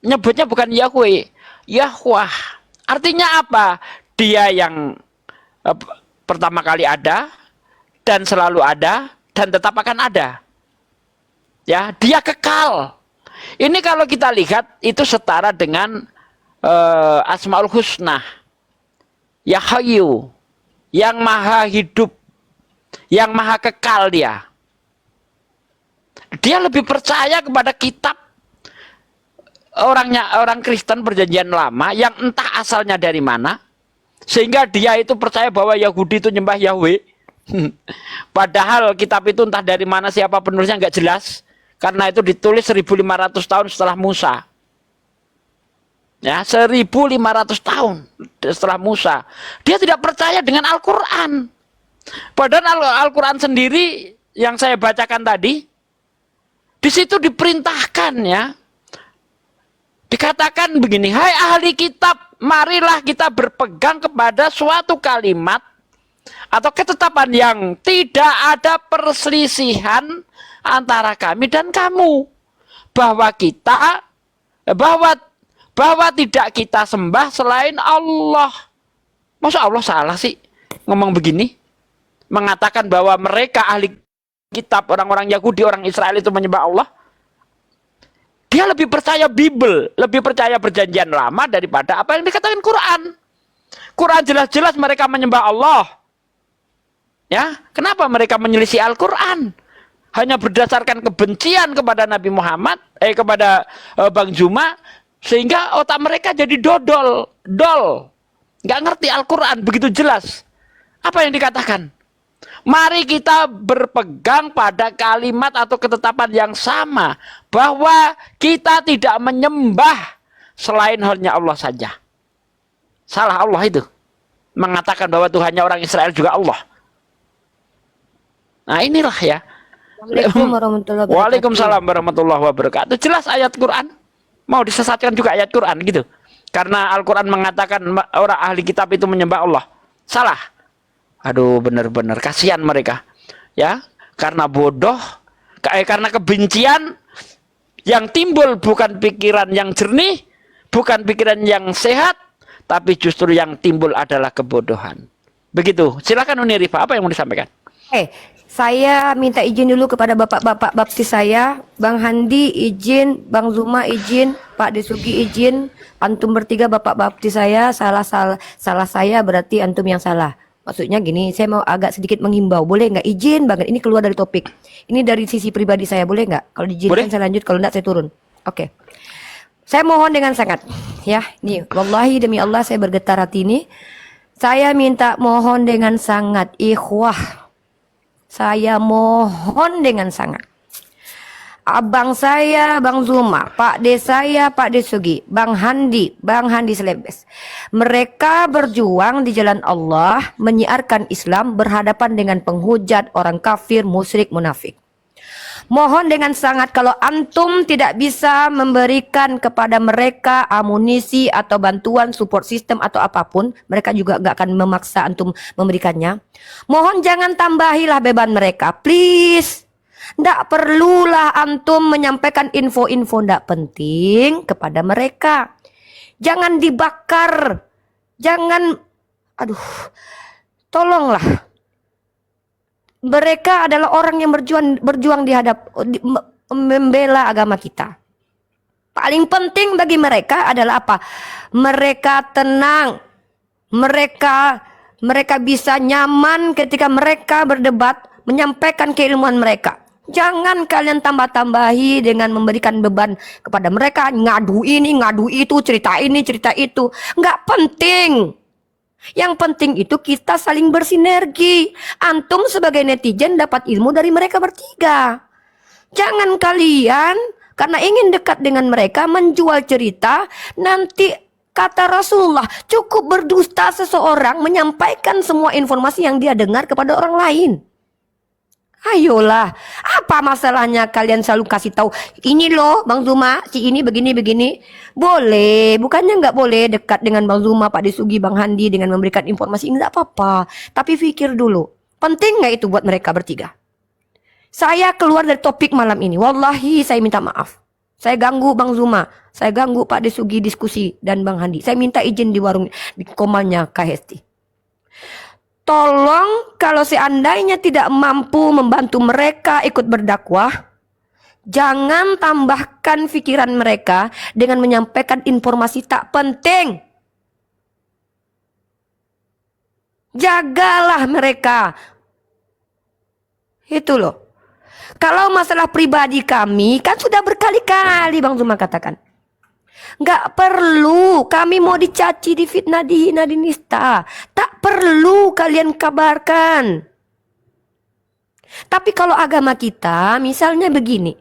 nyebutnya bukan Yahweh, Yahwah. Artinya apa? Dia yang pertama kali ada dan selalu ada dan tetap akan ada. Ya, dia kekal. Ini kalau kita lihat itu setara dengan Asmaul Husna. Ya Hayyu, yang maha hidup, yang maha kekal dia. Dia lebih percaya kepada kitab orang Kristen perjanjian lama yang entah asalnya dari mana, sehingga dia itu percaya bahwa Yahudi itu nyembah Yahweh. Padahal kitab itu entah dari mana, siapa penulisnya nggak jelas, karena itu ditulis 1500 tahun setelah Musa. Ya, 1500 tahun setelah Musa. Dia tidak percaya dengan Al-Quran. Padahal Al-Quran sendiri yang saya bacakan tadi, di situ diperintahkan ya. Dikatakan begini, hai ahli kitab, marilah kita berpegang kepada suatu kalimat atau ketetapan yang tidak ada perselisihan antara kami dan kamu. Bahwa tidak kita sembah selain Allah. Masa Allah salah sih ngomong begini? Mengatakan bahwa mereka ahli kitab, orang-orang Yahudi, orang Israel itu menyembah Allah, dia lebih percaya Bible, lebih percaya perjanjian lama daripada apa yang dikatakan Quran. Quran jelas-jelas mereka menyembah Allah. Ya, kenapa mereka menyelisih Al-Quran? Hanya berdasarkan kebencian kepada Nabi Muhammad, kepada Bang Zuma, sehingga otak mereka jadi dol. Nggak ngerti Al-Quran, begitu jelas. Apa yang dikatakan? Mari kita berpegang pada kalimat atau ketetapan yang sama, bahwa kita tidak menyembah selain hanya Allah saja. Salah Allah itu mengatakan bahwa Tuhannya orang Israel juga Allah. Nah inilah ya. Assalamualaikum warahmatullahi wabarakatuh. Waalaikumsalam warahmatullahi wabarakatuh. Jelas ayat Quran. Mau disesatkan juga ayat Quran gitu. Karena Al-Quran mengatakan orang ahli kitab itu menyembah Allah. Salah. Aduh, benar-benar kasihan mereka. Ya, karena bodoh, karena kebencian yang timbul bukan pikiran yang jernih, bukan pikiran yang sehat, tapi justru yang timbul adalah kebodohan. Begitu. Silakan Uni Rifa, apa yang mau disampaikan? Saya minta izin dulu kepada bapak-bapak baptis saya, Bang Handi izin, Bang Zuma izin, Pak Desugi izin, antum bertiga bapak baptis saya, salah saya berarti antum yang salah. Maksudnya gini, saya mau agak sedikit menghimbau, boleh nggak izin banget, ini keluar dari topik, ini dari sisi pribadi saya, boleh nggak? Kalau diizinkan saya lanjut, kalau enggak saya turun. Oke. Saya mohon dengan sangat, ya, nih, wallahi demi Allah saya bergetar hati ini, saya minta mohon dengan sangat, ikhwah. Saya mohon dengan sangat. Abang saya, Bang Zuma, Pak De saya, Pak Desugi, Bang Handi Selebes. Mereka berjuang di jalan Allah, menyiarkan Islam, berhadapan dengan penghujat, orang kafir, musyrik, munafik. Mohon dengan sangat kalau antum tidak bisa memberikan kepada mereka amunisi atau bantuan support system atau apapun, mereka juga gak akan memaksa antum memberikannya. Mohon jangan tambahilah beban mereka, please. Nggak perlulah antum menyampaikan info-info nggak penting kepada mereka. Jangan dibakar, jangan, tolonglah. Mereka adalah orang yang berjuang membela agama kita. Paling penting bagi mereka adalah apa? Mereka tenang. Mereka bisa nyaman ketika mereka berdebat, menyampaikan keilmuan mereka. Jangan kalian tambah-tambahi dengan memberikan beban kepada mereka, ngadu ini, ngadu itu, cerita ini, cerita itu. Nggak penting. Yang penting itu kita saling bersinergi. Antum sebagai netizen dapat ilmu dari mereka bertiga. Jangan kalian karena ingin dekat dengan mereka menjual cerita. Nanti kata Rasulullah, cukup berdusta seseorang menyampaikan semua informasi yang dia dengar kepada orang lain. Ayolah, apa masalahnya kalian selalu kasih tahu, ini loh Bang Zuma, si ini begini-begini. Boleh, bukannya nggak boleh dekat dengan Bang Zuma, Pak Desugi, Bang Handi dengan memberikan informasi, nggak apa-apa. Tapi pikir dulu, penting nggak itu buat mereka bertiga? Saya keluar dari topik malam ini, wallahi saya minta maaf. Saya ganggu Bang Zuma, saya ganggu Pak Desugi diskusi dan Bang Handi. Saya minta izin di warung di komalnya KHST. Tolong kalau seandainya tidak mampu membantu mereka ikut berdakwah, jangan tambahkan pikiran mereka dengan menyampaikan informasi tak penting. Jagalah mereka. Itu loh. Kalau masalah pribadi kami, kan sudah berkali-kali Bang Zuma katakan. Nggak perlu kami mau dicaci, difitnah, dihina, dinista. Tak perlu kalian kabarkan. Tapi kalau agama kita misalnya begini,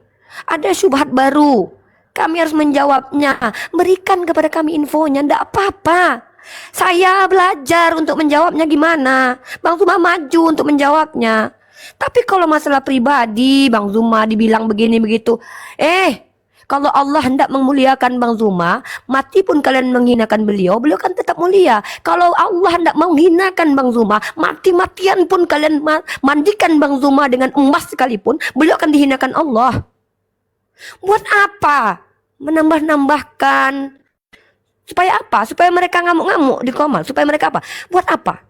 ada syubhat baru, kami harus menjawabnya. Berikan kepada kami infonya, nggak apa-apa. Saya belajar untuk menjawabnya gimana. Bang Zuma maju untuk menjawabnya. Tapi kalau masalah pribadi, Bang Zuma dibilang begini begitu, kalau Allah hendak memuliakan Bang Zuma, mati pun kalian menghinakan beliau kan tetap mulia. Kalau Allah hendak menghinakan Bang Zuma, mati-matian pun kalian mandikan Bang Zuma dengan emas sekalipun, beliau akan dihinakan Allah. Buat apa? Menambah-nambahkan. Supaya apa? Supaya mereka ngamuk-ngamuk di komal. Supaya mereka apa? Buat apa?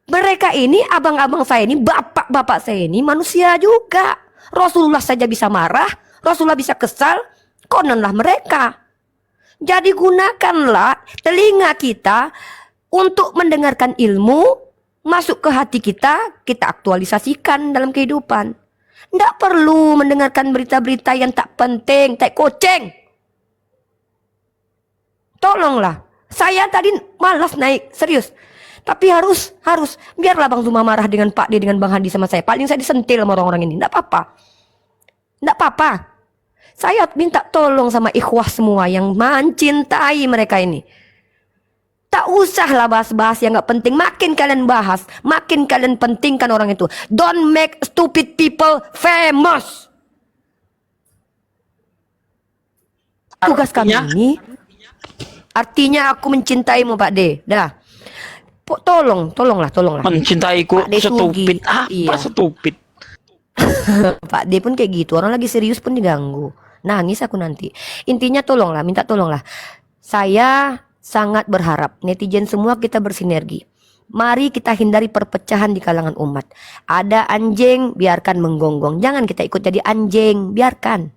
Mereka ini, abang-abang saya ini, bapak bapak-bapak saya ini manusia juga. Rasulullah saja bisa marah, Rasulullah bisa kesal, kononlah mereka. Jadi gunakanlah telinga kita untuk mendengarkan ilmu, masuk ke hati kita, kita aktualisasikan dalam kehidupan. Tidak perlu mendengarkan berita-berita yang tak penting, tak koceng. Tolonglah, saya tadi malas naik, serius. Tapi harus, biarlah Bang Zuma marah dengan Pak D, dengan Bang Handi sama saya. Paling saya disentil sama orang-orang ini, tidak apa-apa. Tidak apa-apa. Saya minta tolong sama ikhwah semua yang mencintai mereka ini. Tak usahlah bahas-bahas yang gak penting. Makin kalian bahas, makin kalian pentingkan orang itu. Don't make stupid people famous. Tugas kami ini, artinya aku mencintaimu Pak D. Dah. Tolonglah. Mencintaiku Pak D stupid. Sugi. Apa Iya. stupid? Pak D pun kayak gitu. Orang lagi serius pun diganggu. Nangis aku nanti. Intinya tolonglah, minta tolonglah. Saya sangat berharap netizen semua kita bersinergi. Mari kita hindari perpecahan di kalangan umat. Ada anjing, biarkan menggonggong. Jangan kita ikut jadi anjing, biarkan.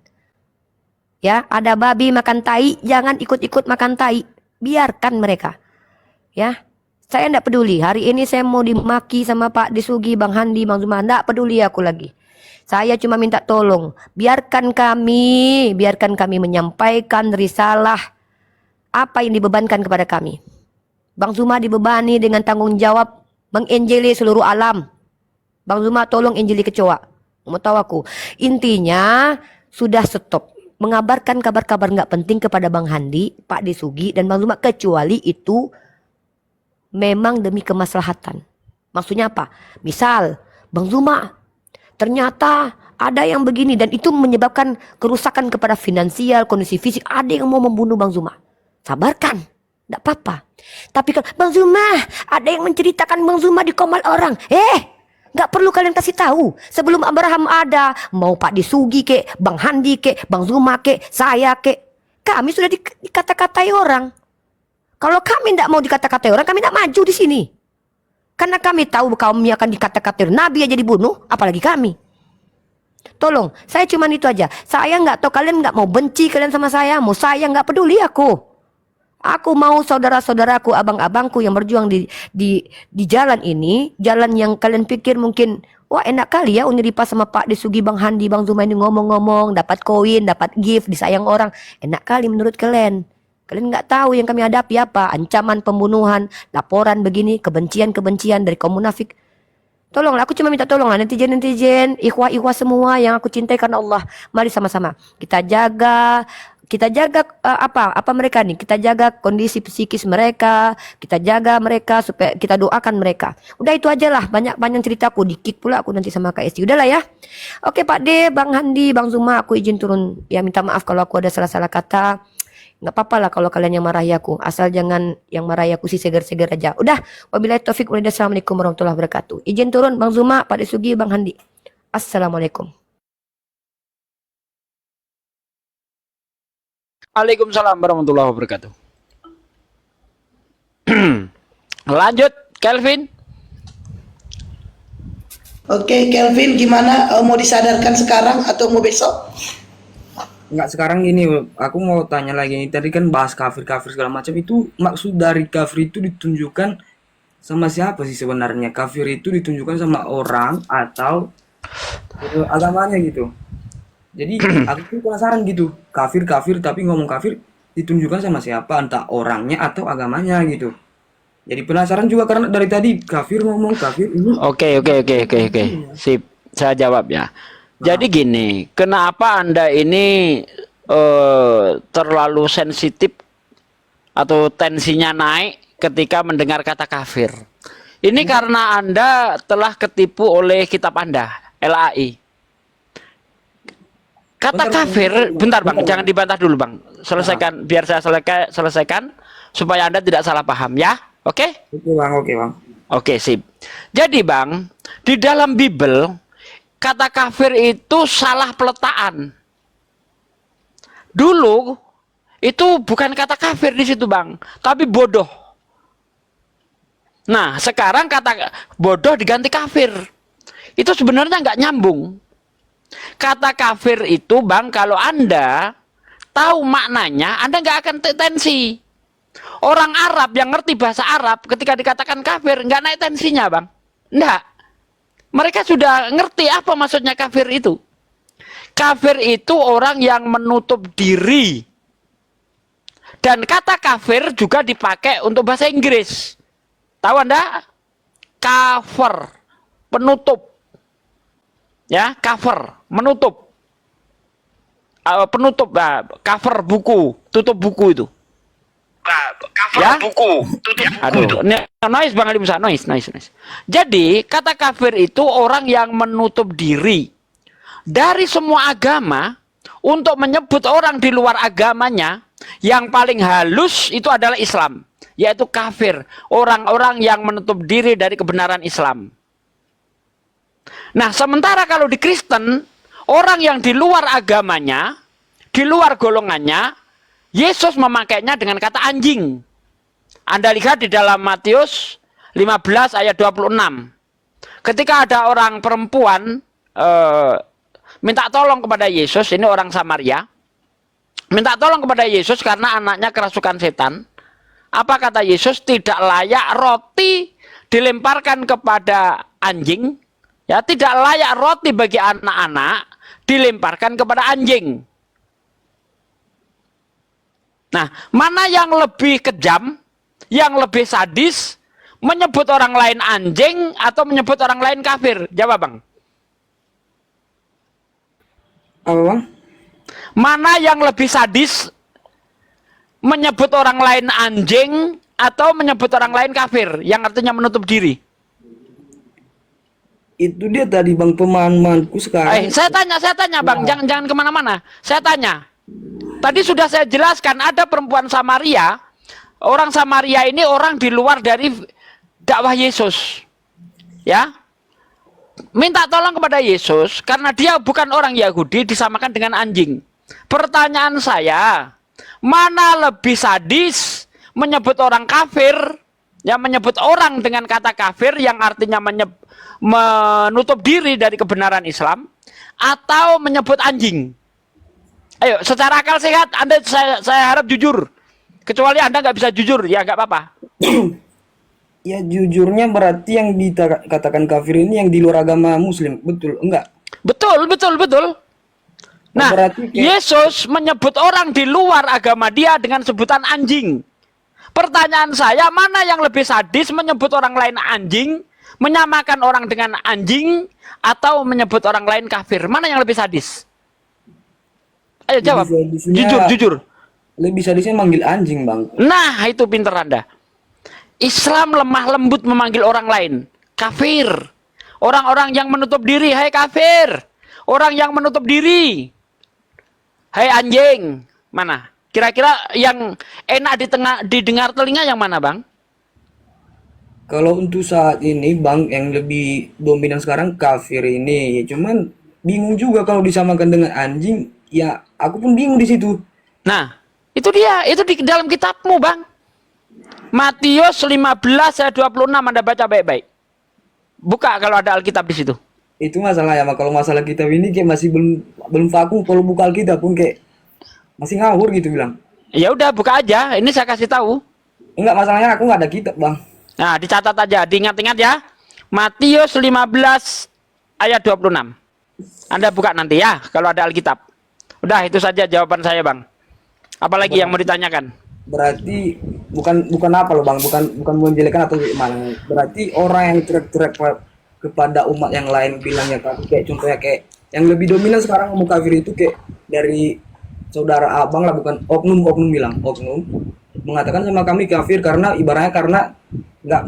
Ya, ada babi makan tai, jangan ikut-ikut makan tai. Biarkan mereka. Ya. Saya tidak peduli. Hari ini saya mau dimaki sama Pak Disugi, Bang Handi, Bang Zuma. Tidak peduli aku lagi. Saya cuma minta tolong, biarkan kami menyampaikan risalah apa yang dibebankan kepada kami. Bang Zuma dibebani dengan tanggung jawab menginjili seluruh alam. Bang Zuma tolong injili kecoa. Mau tahu aku? Intinya sudah stop mengabarkan kabar-kabar nggak penting kepada Bang Handi, Pak Disugi, dan Bang Zuma, kecuali itu memang demi kemaslahatan. Maksudnya apa? Misal Bang Zuma, ternyata ada yang begini dan itu menyebabkan kerusakan kepada finansial, kondisi fisik. Ada yang mau membunuh Bang Zuma. Sabarkan, tidak apa-apa. Tapi kalau Bang Zuma, ada yang menceritakan Bang Zuma dikomal orang. Nggak perlu kalian kasih tahu. Sebelum Abraham ada, mau Pak Disugi kek, Bang Handi kek, Bang Zuma kek, saya kek, kami sudah dikata-katai orang. Kalau kami tidak mau dikata-katai orang, kami tidak maju di sini. Karena kami tahu kami akan dikata-katai Nabi aja dibunuh, apalagi kami. Tolong, saya cuma itu aja. Saya nggak tahu kalian nggak mau benci kalian sama saya, mau saya nggak peduli aku. Aku mau saudara-saudaraku, abang-abangku yang berjuang di jalan ini, jalan yang kalian pikir mungkin wah enak kali ya Uniripa sama Pak Disugi, Bang Handi, Bang Zuma ini ngomong-ngomong, dapat koin, dapat gift, disayang orang. Enak kali menurut kalian. Kalian nggak tahu yang kami hadapi apa, ancaman pembunuhan, laporan begini, kebencian dari kaum munafik. Tolonglah, aku cuma minta tolonglah netizen, ikhwah semua yang aku cintai karena Allah. Mari sama-sama kita jaga apa mereka nih, kita jaga kondisi psikis mereka, kita jaga mereka supaya kita doakan mereka. Udah itu aja lah, banyak ceritaku, dikit pula aku nanti sama Kak Esti. Udahlah ya. Oke Pak D, Bang Handi, Bang Zuma, aku izin turun. Ya minta maaf kalau aku ada salah-salah kata. Nggak apa-apa lah kalau kalian yang marahi aku, asal jangan yang marahi aku sih seger-seger aja. Udah, wabillahi taufik walhidayah. Assalamualaikum warahmatullahi wabarakatuh. Izin turun Bang Zuma, Pak Disugi, Bang Handi. Assalamualaikum. Waalaikumsalam warahmatullahi wabarakatuh. Lanjut, Kelvin. Oke, Kelvin, gimana? Mau disadarkan sekarang atau mau besok? Enggak, sekarang gini, aku mau tanya lagi nih. Tadi kan bahas kafir segala macam, itu maksud dari kafir itu ditunjukkan sama siapa sih sebenarnya? Kafir itu ditunjukkan sama orang atau agamanya gitu. Jadi aku tuh penasaran gitu. Kafir tapi ngomong kafir ditunjukkan sama siapa? Entah orangnya atau agamanya gitu. Jadi penasaran juga karena dari tadi kafir ngomong kafir ini. Oke. Sip, saya jawab ya. Jadi gini, kenapa Anda ini terlalu sensitif atau tensinya naik ketika mendengar kata kafir? Ini karena Anda telah ketipu oleh kitab Anda, LAI. Kata kafir, bentar Bang, jangan dibantah dulu Bang. Selesaikan, biar saya selesaikan supaya Anda tidak salah paham ya. Oke? Oke Bang. Oke, sip. Jadi Bang, di dalam Bible kata kafir itu salah peletaan. Dulu itu bukan kata kafir di situ Bang, tapi bodoh. Nah, sekarang kata bodoh diganti kafir. itu sebenarnya nggak nyambung. Kata kafir itu Bang, kalau Anda tahu maknanya, Anda nggak akan tensi. Orang Arab yang ngerti bahasa Arab ketika dikatakan kafir nggak naik tensinya Bang. Nggak. Mereka sudah ngerti apa maksudnya kafir itu. Kafir itu orang yang menutup diri. Dan kata kafir juga dipakai untuk bahasa Inggris. Tahu Anda? Cover, penutup. Ya, cover, menutup. Penutup, cover buku, tutup buku itu. Cover ya? Buku, tutup buku. Aduh, noise Bang Ali Musa, noise. Jadi, kata kafir itu orang yang menutup diri dari semua agama untuk menyebut orang di luar agamanya. Yang paling halus itu adalah Islam, yaitu kafir, orang-orang yang menutup diri dari kebenaran Islam. Nah, sementara kalau di Kristen, orang yang di luar agamanya, di luar golongannya, Yesus memakainya dengan kata anjing. Anda lihat di dalam Matius 15 ayat 26. Ketika ada orang perempuan minta tolong kepada Yesus, ini orang Samaria, minta tolong kepada Yesus karena anaknya kerasukan setan. Apa kata Yesus? Tidak layak roti dilemparkan kepada anjing. Ya, tidak layak roti bagi anak-anak dilemparkan kepada anjing. Nah, mana yang lebih kejam, yang lebih sadis, menyebut orang lain anjing atau menyebut orang lain kafir? Jawab Bang. Apa Bang? Mana yang lebih sadis, menyebut orang lain anjing atau menyebut orang lain kafir, yang artinya menutup diri? Itu dia tadi Bang, pemahamanku sekarang. Saya tanya Bang, jangan kemana-mana. Saya tanya. Tadi sudah saya jelaskan, ada perempuan Samaria. Orang Samaria ini orang di luar dari dakwah Yesus. Ya. Minta tolong kepada Yesus karena dia bukan orang Yahudi, disamakan dengan anjing. Pertanyaan saya, mana lebih sadis, menyebut orang kafir, yang menyebut orang dengan kata kafir yang artinya menutup diri dari kebenaran Islam, atau menyebut anjing? Ayo, secara akal sehat, Anda saya harap jujur. Kecuali Anda nggak bisa jujur, ya nggak apa-apa. Ya jujurnya berarti yang dikatakan kafir ini yang di luar agama Muslim, betul enggak? Betul. Nah, Yesus menyebut orang di luar agama dia dengan sebutan anjing. Pertanyaan saya, mana yang lebih sadis, menyebut orang lain anjing, menyamakan orang dengan anjing, atau menyebut orang lain kafir? Mana yang lebih sadis? Ayo jawab, jujur. Lebih sadisnya manggil anjing Bang. Nah, itu pinter Anda. Islam lemah lembut memanggil orang lain kafir. Orang-orang yang menutup diri, hai kafir. Orang yang menutup diri, hai anjing. Mana? Kira-kira yang enak didengar telinga yang mana Bang? Kalau untuk saat ini Bang, yang lebih dominan sekarang kafir ini. Cuman bingung juga kalau disamakan dengan anjing. Ya, aku pun bingung di situ. Nah, itu dia. Itu di dalam kitabmu Bang. Matius 15 ayat 26, Anda baca baik-baik. Buka kalau ada Alkitab di situ. Itu masalah ya, kalau masalah kitab ini kayak masih belum vakum. Kalau buka Alkitab pun kayak masih ngawur gitu bilang. Ya udah buka aja. Ini saya kasih tahu. Enggak, masalahnya aku nggak ada kitab Bang. Nah, dicatat aja, diingat-ingat ya. Matius 15 ayat 26. Anda buka nanti ya kalau ada Alkitab. Udah, itu saja jawaban saya Bang. Apalagi yang mau ditanyakan? Berarti bukan apa loh Bang, bukan menjelekan atau gimana. Berarti orang yang teriak-teriak kepada umat yang lain bilangnya kafir, kayak contohnya kayak yang lebih dominan sekarang ngomong kafir itu kayak dari saudara abang lah, bukan oknum bilang, oknum mengatakan sama kami kafir karena ibaratnya karena nggak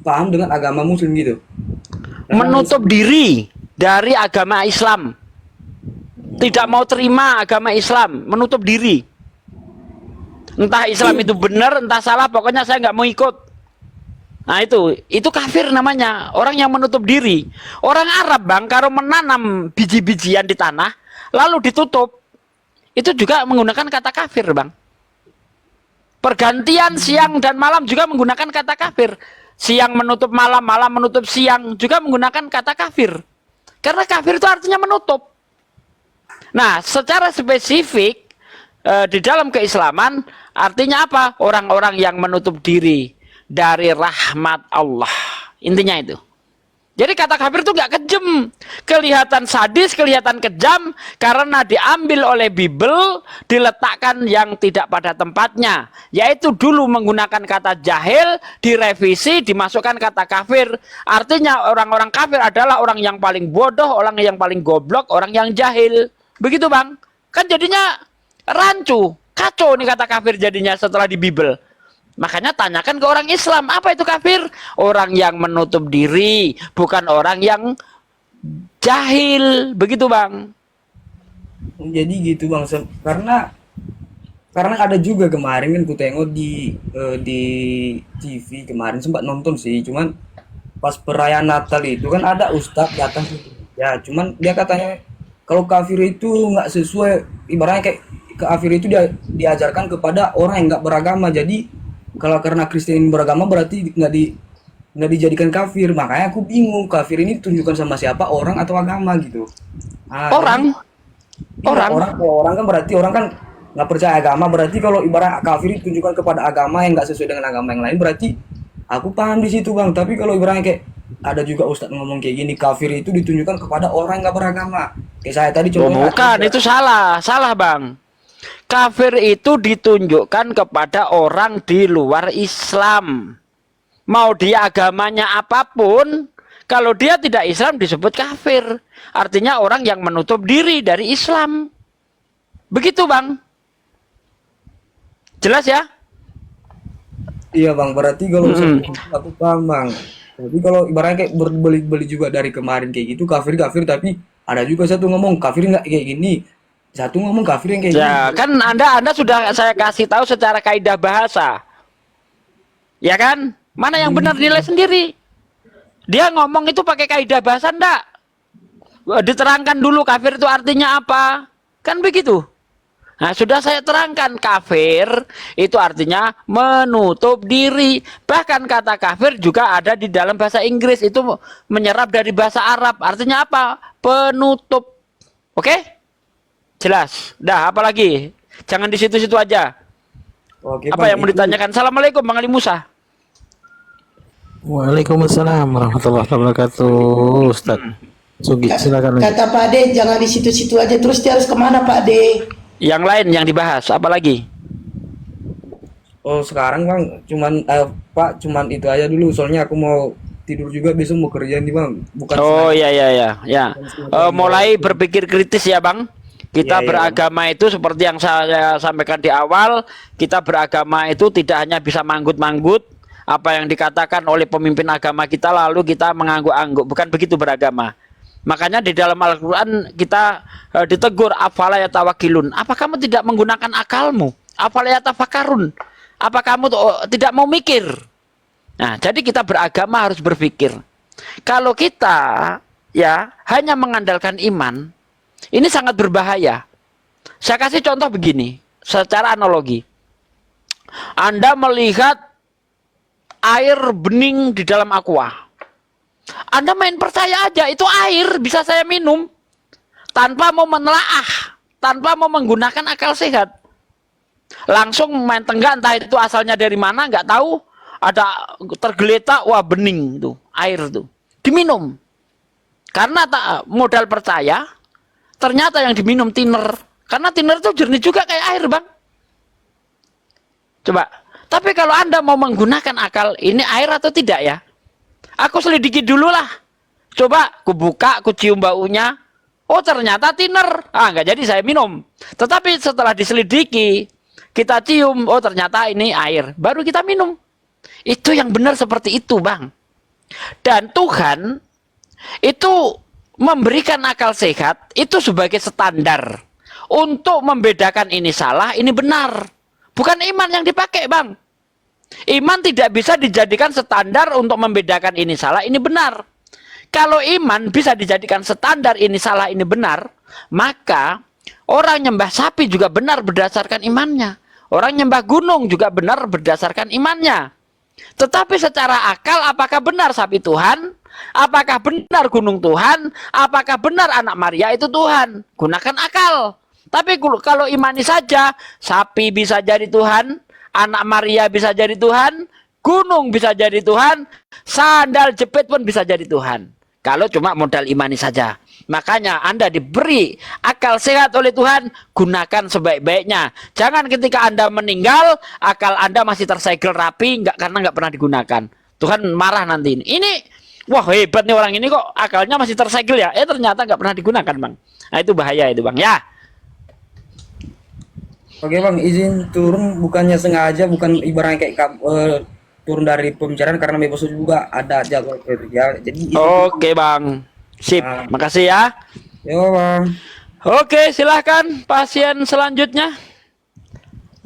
paham dengan agama Muslim gitu. Menutup diri dari agama Islam, tidak mau terima agama Islam, menutup diri. Entah Islam itu benar, entah salah, pokoknya saya nggak mau ikut. Nah itu kafir namanya, orang yang menutup diri. Orang Arab Bang, kalau menanam biji-bijian di tanah, lalu ditutup, itu juga menggunakan kata kafir Bang. Pergantian siang dan malam juga menggunakan kata kafir. Siang menutup malam, malam menutup siang, juga menggunakan kata kafir. Karena kafir itu artinya menutup. Nah, secara spesifik di dalam keislaman artinya apa? Orang-orang yang menutup diri dari rahmat Allah. Intinya itu. Jadi kata kafir itu nggak kejam, kelihatan sadis, kelihatan kejam karena diambil oleh Bible, diletakkan yang tidak pada tempatnya. Yaitu dulu menggunakan kata jahil, direvisi, dimasukkan kata kafir. Artinya orang-orang kafir adalah orang yang paling bodoh, orang yang paling goblok, orang yang jahil. Begitu Bang. Kan jadinya rancu, kacau nih kata kafir jadinya setelah di Bible. Makanya tanyakan ke orang Islam, apa itu kafir? Orang yang menutup diri, bukan orang yang jahil. Begitu Bang. Jadi gitu Bang, karena ada juga kemarin kan ku tengok di TV kemarin, sempat nonton sih, cuman pas perayaan Natal itu kan ada ustadz datang gitu. Ya, cuman dia katanya kalau kafir itu nggak sesuai, ibaratnya kayak kafir itu diajarkan kepada orang yang nggak beragama. Jadi kalau karena Kristen beragama berarti nggak dijadikan kafir. Makanya aku bingung, kafir ini ditunjukkan sama siapa, orang atau agama gitu. Nah, Orang. Kalau orang kan berarti orang kan nggak percaya agama. Berarti kalau ibarat kafir ditunjukkan kepada agama yang nggak sesuai dengan agama yang lain, berarti aku paham di situ Bang. Tapi kalau ibaratnya kayak ada juga ustadz ngomong kayak gini, kafir itu ditunjukkan kepada orang yang nggak beragama. Kayak saya tadi contohnya. Bukan, itu salah Bang. Kafir itu ditunjukkan kepada orang di luar Islam. Mau dia agamanya apapun, kalau dia tidak Islam disebut kafir. Artinya orang yang menutup diri dari Islam. Begitu Bang. Jelas ya? Iya Bang, berarti kalau aku paham Bang. Tapi kalau ibaratnya kayak berbeli juga dari kemarin kayak gitu, kafir, tapi ada juga satu ngomong kafir nggak kayak gini. Satu ngomong kafir yang kayak Ya, gini. kan Anda sudah saya kasih tahu secara kaidah bahasa. Ya kan? Mana yang benar nilai sendiri. Dia ngomong itu pakai kaidah bahasa enggak? Diterangkan dulu kafir itu artinya apa? Kan begitu. Nah, sudah saya terangkan kafir itu artinya menutup diri. Bahkan kata kafir juga ada di dalam bahasa Inggris, itu menyerap dari bahasa Arab. Artinya apa? Penutup. Oke? Jelas. Dah, apalagi? Jangan di situ-situ aja. Oke, Apa Bang, yang mau ditanyakan? Assalamualaikum Bang Ali Musa. Waalaikumsalam warahmatullahi wabarakatuh, Ustaz. Sugi, silakan. Kata Pak Ade, jangan di situ-situ aja. Terus dia harus kemana Pak Ade? Yang lain yang dibahas, apa lagi? Oh sekarang Bang, Pak, cuman itu aja dulu. Soalnya aku mau tidur juga, besok mau kerja nih Bang. Bukan. Oh iya. Mulai berpikir kritis ya Bang. Kita beragama itu seperti yang saya sampaikan di awal, kita beragama itu tidak hanya bisa manggut-manggut apa yang dikatakan oleh pemimpin agama kita lalu kita mengangguk-angguk. Bukan begitu beragama. Makanya di dalam Al-Quran kita ditegur, afala yatawakilun. Apa kamu tidak menggunakan akalmu? Afala yatafakarun. Apa kamu tidak mau mikir? Nah, jadi kita beragama harus berpikir. Kalau kita ya hanya mengandalkan iman, ini sangat berbahaya. Saya kasih contoh begini, secara analogi. Anda melihat air bening di dalam aqua. Anda main percaya aja, itu air bisa saya minum. Tanpa mau menelaah, tanpa mau menggunakan akal sehat. Langsung main tenggak, entah itu asalnya dari mana, nggak tahu. Ada tergeletak, wah bening tuh, air tuh. Diminum. Karena tak modal percaya, ternyata yang diminum thinner. Karena thinner itu jernih juga kayak air Bang. Coba. Tapi kalau Anda mau menggunakan akal, ini air atau tidak ya? Aku selidiki dulu lah. Coba, aku buka, aku cium baunya. Oh ternyata thinner. Nggak jadi saya minum. Tetapi setelah diselidiki, kita cium, oh ternyata ini air. Baru kita minum. Itu yang benar seperti itu Bang. Dan Tuhan itu memberikan akal sehat itu sebagai standar untuk membedakan ini salah, ini benar. Bukan iman yang dipakai Bang. Iman tidak bisa dijadikan standar untuk membedakan ini salah, ini benar. Kalau iman bisa dijadikan standar ini salah, ini benar, maka orang nyembah sapi juga benar berdasarkan imannya. Orang nyembah gunung juga benar berdasarkan imannya. Tetapi secara akal apakah benar sapi Tuhan? Apakah benar gunung Tuhan? Apakah benar anak Maria itu Tuhan? Gunakan akal. Tapi kalau imani saja, sapi bisa jadi Tuhan, anak Maria bisa jadi Tuhan, gunung bisa jadi Tuhan, sandal jepit pun bisa jadi Tuhan. Kalau cuma modal imani saja. Makanya Anda diberi akal sehat oleh Tuhan, gunakan sebaik-baiknya. Jangan ketika Anda meninggal, akal Anda masih tersegel rapi, karena nggak pernah digunakan. Tuhan marah nanti. Ini, wah hebat nih orang ini kok akalnya masih tersegel ya. Ternyata nggak pernah digunakan, Bang. Nah itu bahaya itu, Bang. Ya. Oke Bang, izin turun bukannya sengaja, bukan ibaratnya kayak turun dari pembicaraan karena besok juga ada jadwal kerja. Jadi Oke Bang, sip, makasih ya. Yo Bang. Oke, silahkan pasien selanjutnya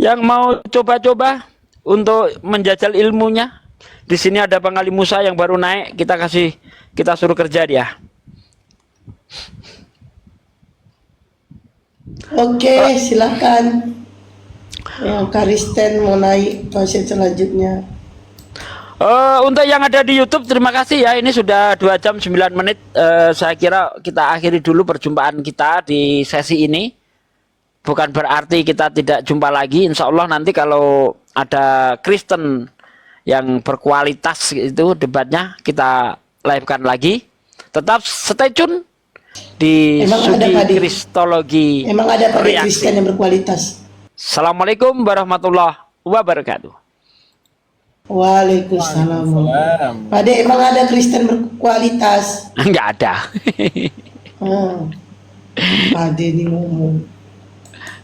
yang mau coba-coba untuk menjajal ilmunya. Di sini ada Bang Ali Musa yang baru naik, kita suruh kerja dia. Oke, silakan. Yang Karisten mau naik pasien selanjutnya. Untuk yang ada di YouTube, terima kasih ya. Ini sudah 2 jam 9 menit. Saya kira kita akhiri dulu perjumpaan kita di sesi ini. Bukan berarti kita tidak jumpa lagi. Insya Allah nanti kalau ada Kristen yang berkualitas itu debatnya, kita live-kan lagi. Tetap stay tune di Sudi Kristologi. Emang ada Pak Reaksi. Kristen yang berkualitas? Assalamualaikum warahmatullahi wabarakatuh. Waalaikumsalam. Pade, emang ada Kristen berkualitas? Enggak ada. Pade ini ngomong.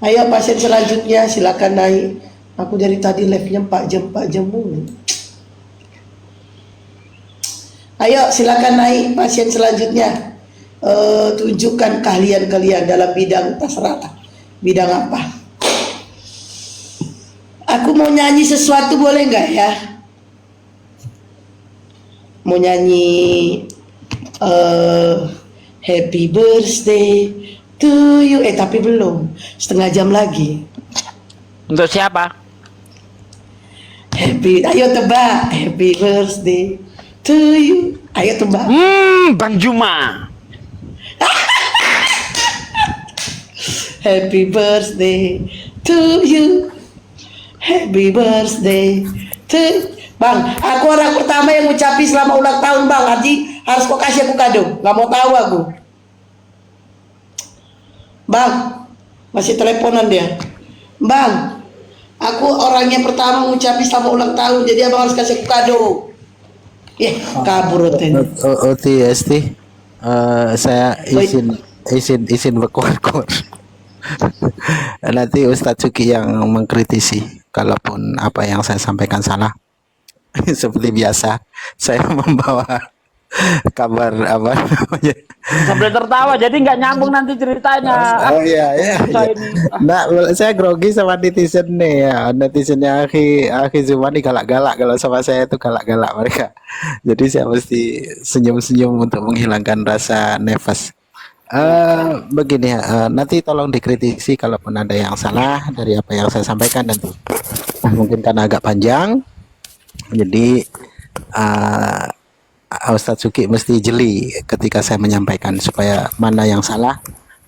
Ayo pasien selanjutnya silakan naik. Aku dari tadi live-nya 4 jam mulu. Ayo silakan naik pasien selanjutnya. Tunjukkan keahlian kalian dalam bidang terserah. Bidang apa? Aku mau nyanyi sesuatu boleh nggak ya? Mau nyanyi Happy Birthday to you. Tapi belum, setengah jam lagi. Untuk siapa? Ayo tebak. Happy Birthday to you. Ayo tebak. Bang Juma. Happy birthday to you. Happy birthday to Bang, aku orang pertama yang ngucapin selamat ulang tahun Bang. Arti harus kau kasih aku kado. Gak mau tahu aku. Bang, masih teleponan dia. Bang, aku orang yang pertama ngucapin selamat ulang tahun. Jadi abang harus kasih aku kado. Kabur OTST. Saya izin berkoar-koar. Nanti Ustadz Suki yang mengkritisi kalaupun apa yang saya sampaikan salah. Seperti biasa saya membawa kabar apa namanya Sambil tertawa jadi nggak nyambung nanti ceritanya. Oh iya. Nah, saya grogi sama netizen nih ya. Netizennya Akhi Zumani galak-galak. Kalau sama saya itu galak-galak mereka. Jadi saya mesti senyum-senyum untuk menghilangkan rasa nefas. Begini ya, nanti tolong dikritisi kalaupun ada yang salah dari apa yang saya sampaikan nanti. Mungkin karena agak panjang, jadi Ustadz Suki mesti jeli ketika saya menyampaikan supaya mana yang salah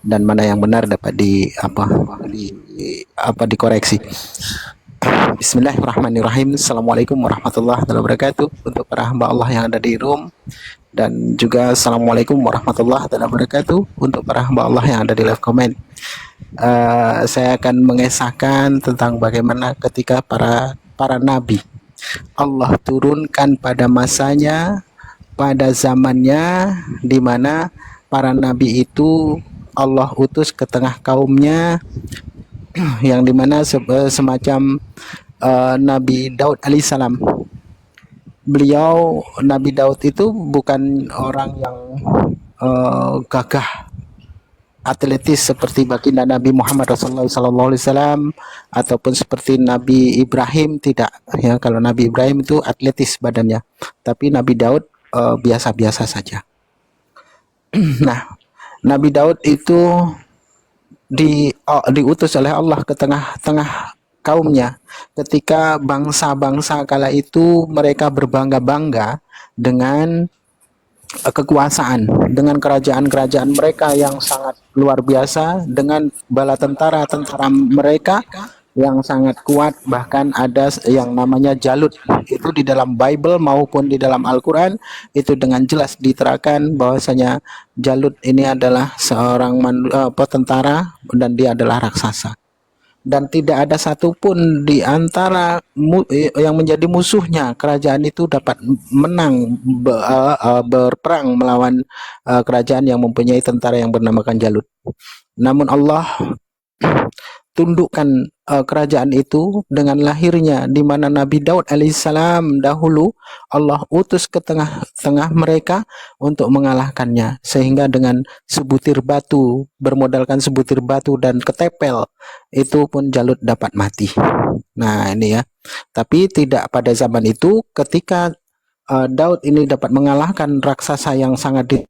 dan mana yang benar dapat dikoreksi. Bismillahirrahmanirrahim. Assalamualaikum warahmatullahi wabarakatuh untuk para hamba Allah yang ada di room, dan juga assalamualaikum warahmatullahi wabarakatuh untuk para hamba Allah yang ada di live comment. Saya akan mengesahkan tentang bagaimana ketika para nabi Allah turunkan pada masanya, pada zamannya, di mana para nabi itu Allah utus ke tengah kaumnya, yang dimana semacam Nabi Daud alaihissalam. Beliau Nabi Daud itu bukan orang yang gagah atletis seperti baginda Nabi Muhammad Rasulullah SAW ataupun seperti Nabi Ibrahim, tidak ya. Kalau Nabi Ibrahim itu atletis badannya, tapi Nabi Daud biasa-biasa saja. Nah, Nabi Daud itu diutus oleh Allah ke tengah-tengah kaumnya ketika bangsa-bangsa kala itu mereka berbangga-bangga dengan kekuasaan, dengan kerajaan-kerajaan mereka yang sangat luar biasa, dengan bala tentara-tentara mereka yang sangat kuat. Bahkan ada yang namanya Jalut, itu di dalam Bible maupun di dalam Al-Quran itu dengan jelas diterangkan bahwasanya Jalut ini adalah seorang tentara dan dia adalah raksasa, dan tidak ada satupun di antara yang menjadi musuhnya kerajaan itu dapat menang berperang melawan kerajaan yang mempunyai tentara yang bernamakan Jalut. Namun Allah tundukkan kerajaan itu dengan lahirnya, di mana Nabi Daud alaihissalam dahulu Allah utus ke tengah-tengah mereka untuk mengalahkannya, sehingga dengan sebutir batu, bermodalkan sebutir batu dan ketepel, itu pun Jalut dapat mati. Nah ini ya, tapi tidak pada zaman itu ketika Daud ini dapat mengalahkan raksasa yang sangat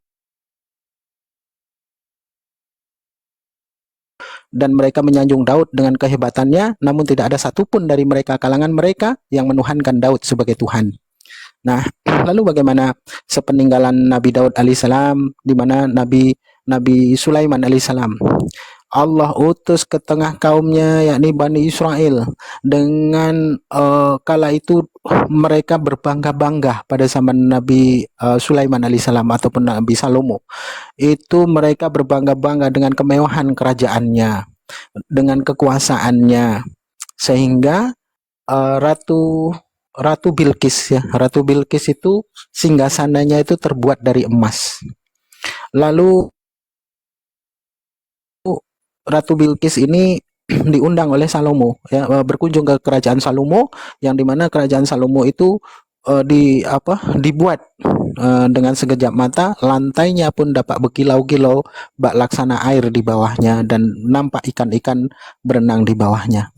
dan mereka menyanjung Daud dengan kehebatannya, namun tidak ada satupun dari mereka, kalangan mereka, yang menuhankan Daud sebagai Tuhan. Nah, lalu bagaimana sepeninggalan Nabi Daud alaihissalam, di mana Nabi Sulaiman alaihissalam, Allah utus ke tengah kaumnya, yakni Bani Israel, dengan kala itu mereka berbangga-bangga pada zaman Nabi Sulaiman alaihissalam ataupun Nabi Salomo. Itu mereka berbangga-bangga dengan kemewahan kerajaannya, dengan kekuasaannya, sehingga Ratu Bilqis, ya, Ratu Bilqis itu singgasananya itu terbuat dari emas. Lalu Ratu Bilqis ini diundang oleh Salomo, ya, berkunjung ke kerajaan Salomo, yang dimana kerajaan Salomo itu dibuat dengan sekejap mata, lantainya pun dapat berkilau-kilau bak laksana air di bawahnya, dan nampak ikan-ikan berenang di bawahnya.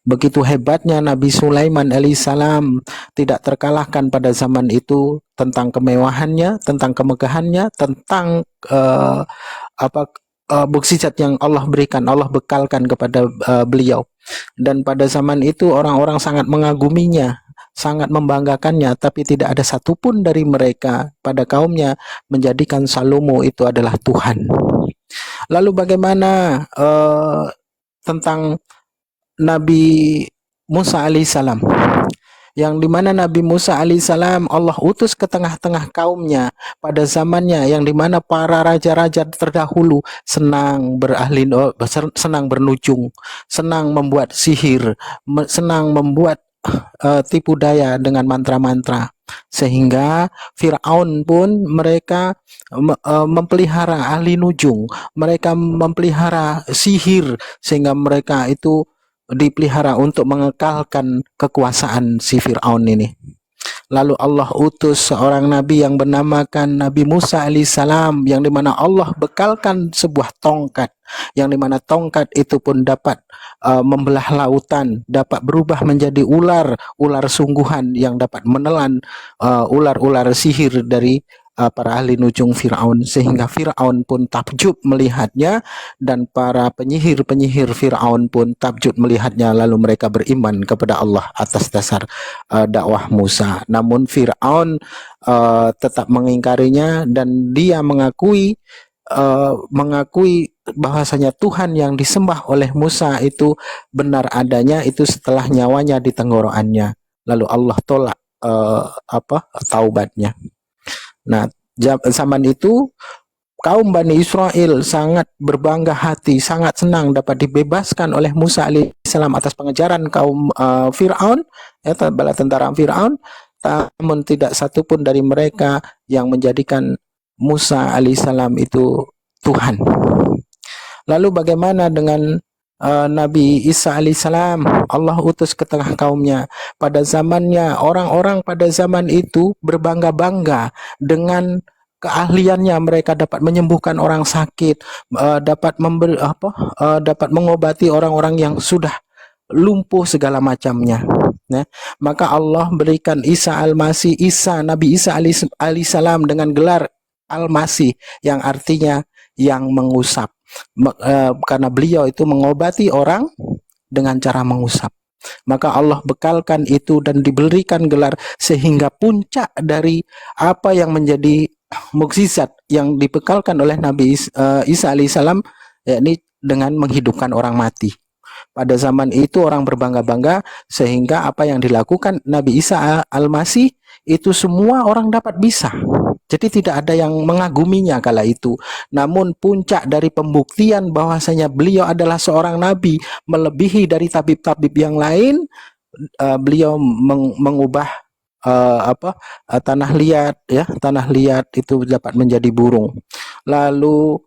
Begitu hebatnya Nabi Sulaiman alaihissalam, tidak terkalahkan pada zaman itu tentang kemewahannya, tentang kemegahannya, tentang mukjizat yang Allah berikan, Allah bekalkan kepada beliau. Dan pada zaman itu orang-orang sangat mengaguminya, sangat membanggakannya, tapi tidak ada satupun dari mereka pada kaumnya menjadikan Salomo itu adalah Tuhan. Lalu bagaimana tentang Nabi Musa alaihissalam, yang dimana Nabi Musa alaihissalam Allah utus ke tengah-tengah kaumnya pada zamannya, yang dimana para raja-raja terdahulu senang bernujung, senang membuat sihir, senang membuat tipu daya dengan mantra-mantra, sehingga Fir'aun pun mereka memelihara ahli nujung, mereka memelihara sihir, sehingga mereka itu dipelihara untuk mengekalkan kekuasaan si Fir'aun ini. Lalu Allah utus seorang nabi yang bernamakan Nabi Musa alaihissalam, yang dimana Allah bekalkan sebuah tongkat, yang dimana tongkat itu pun dapat membelah lautan, dapat berubah menjadi ular sungguhan yang dapat menelan ular-ular sihir dari para ahli nujung Fir'aun, sehingga Fir'aun pun takjub melihatnya, dan para penyihir-penyihir Fir'aun pun takjub melihatnya, lalu mereka beriman kepada Allah atas dasar dakwah Musa. Namun Fir'aun tetap mengingkarinya, dan dia mengakui bahwasanya Tuhan yang disembah oleh Musa itu benar adanya, itu setelah nyawanya di tenggorokannya. Lalu Allah tolak taubatnya. Nah, zaman itu kaum Bani Israel sangat berbangga hati, sangat senang dapat dibebaskan oleh Musa alaihissalam atas pengejaran kaum Fir'aun, ya, bala tentara Fir'aun. Namun tidak satupun dari mereka yang menjadikan Musa alaihissalam itu Tuhan. Lalu bagaimana dengan Nabi Isa alaihissalam? Allah utus ke tengah kaumnya. Pada zamannya, orang-orang pada zaman itu berbangga-bangga dengan keahliannya. Mereka dapat menyembuhkan orang sakit, dapat mengobati orang-orang yang sudah lumpuh segala macamnya. Nah, maka Allah berikan Nabi Isa alaihissalam dengan gelar Al-Masih, yang artinya yang mengusap, karena beliau itu mengobati orang dengan cara mengusap. Maka Allah bekalkan itu dan diberikan gelar sehingga puncak dari apa yang menjadi mukjizat yang dibekalkan oleh Nabi Isa alaihissalam, yakni dengan menghidupkan orang mati. Pada zaman itu orang berbangga-bangga sehingga apa yang dilakukan Nabi Isa al-Masih itu semua orang dapat bisa. Jadi tidak ada yang mengaguminya kala itu. Namun puncak dari pembuktian bahwasanya beliau adalah seorang nabi melebihi dari tabib-tabib yang lain, beliau mengubah tanah liat, ya, tanah liat itu dapat menjadi burung. Lalu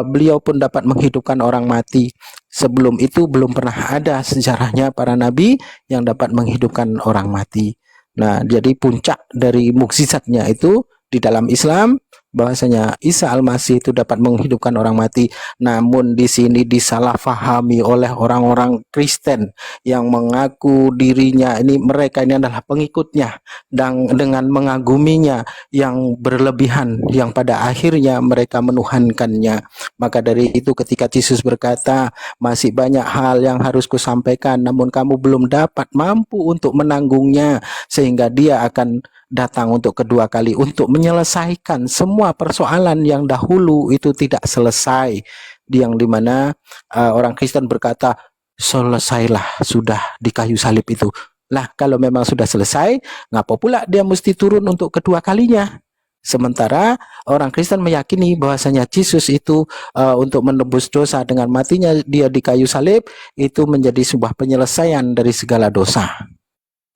beliau pun dapat menghidupkan orang mati. Sebelum itu belum pernah ada sejarahnya para nabi yang dapat menghidupkan orang mati. Nah, jadi puncak dari mukjizatnya itu di dalam Islam bahwasanya Isa al-Masih itu dapat menghidupkan orang mati. Namun di sini disalahfahami oleh orang-orang Kristen yang mengaku dirinya mereka ini adalah pengikutnya dan dengan mengaguminya yang berlebihan yang pada akhirnya mereka menuhankannya. Maka dari itu ketika Yesus berkata, masih banyak hal yang harus kusampaikan namun kamu belum dapat mampu untuk menanggungnya, sehingga dia akan datang untuk kedua kali untuk menyelesaikan semua persoalan yang dahulu itu tidak selesai, yang dimana orang Kristen berkata selesailah sudah di kayu salib itu. Lah kalau memang sudah selesai, ngapa pula dia mesti turun untuk kedua kalinya? Sementara orang Kristen meyakini bahwasanya Yesus itu untuk menebus dosa dengan matinya dia di kayu salib itu menjadi sebuah penyelesaian dari segala dosa.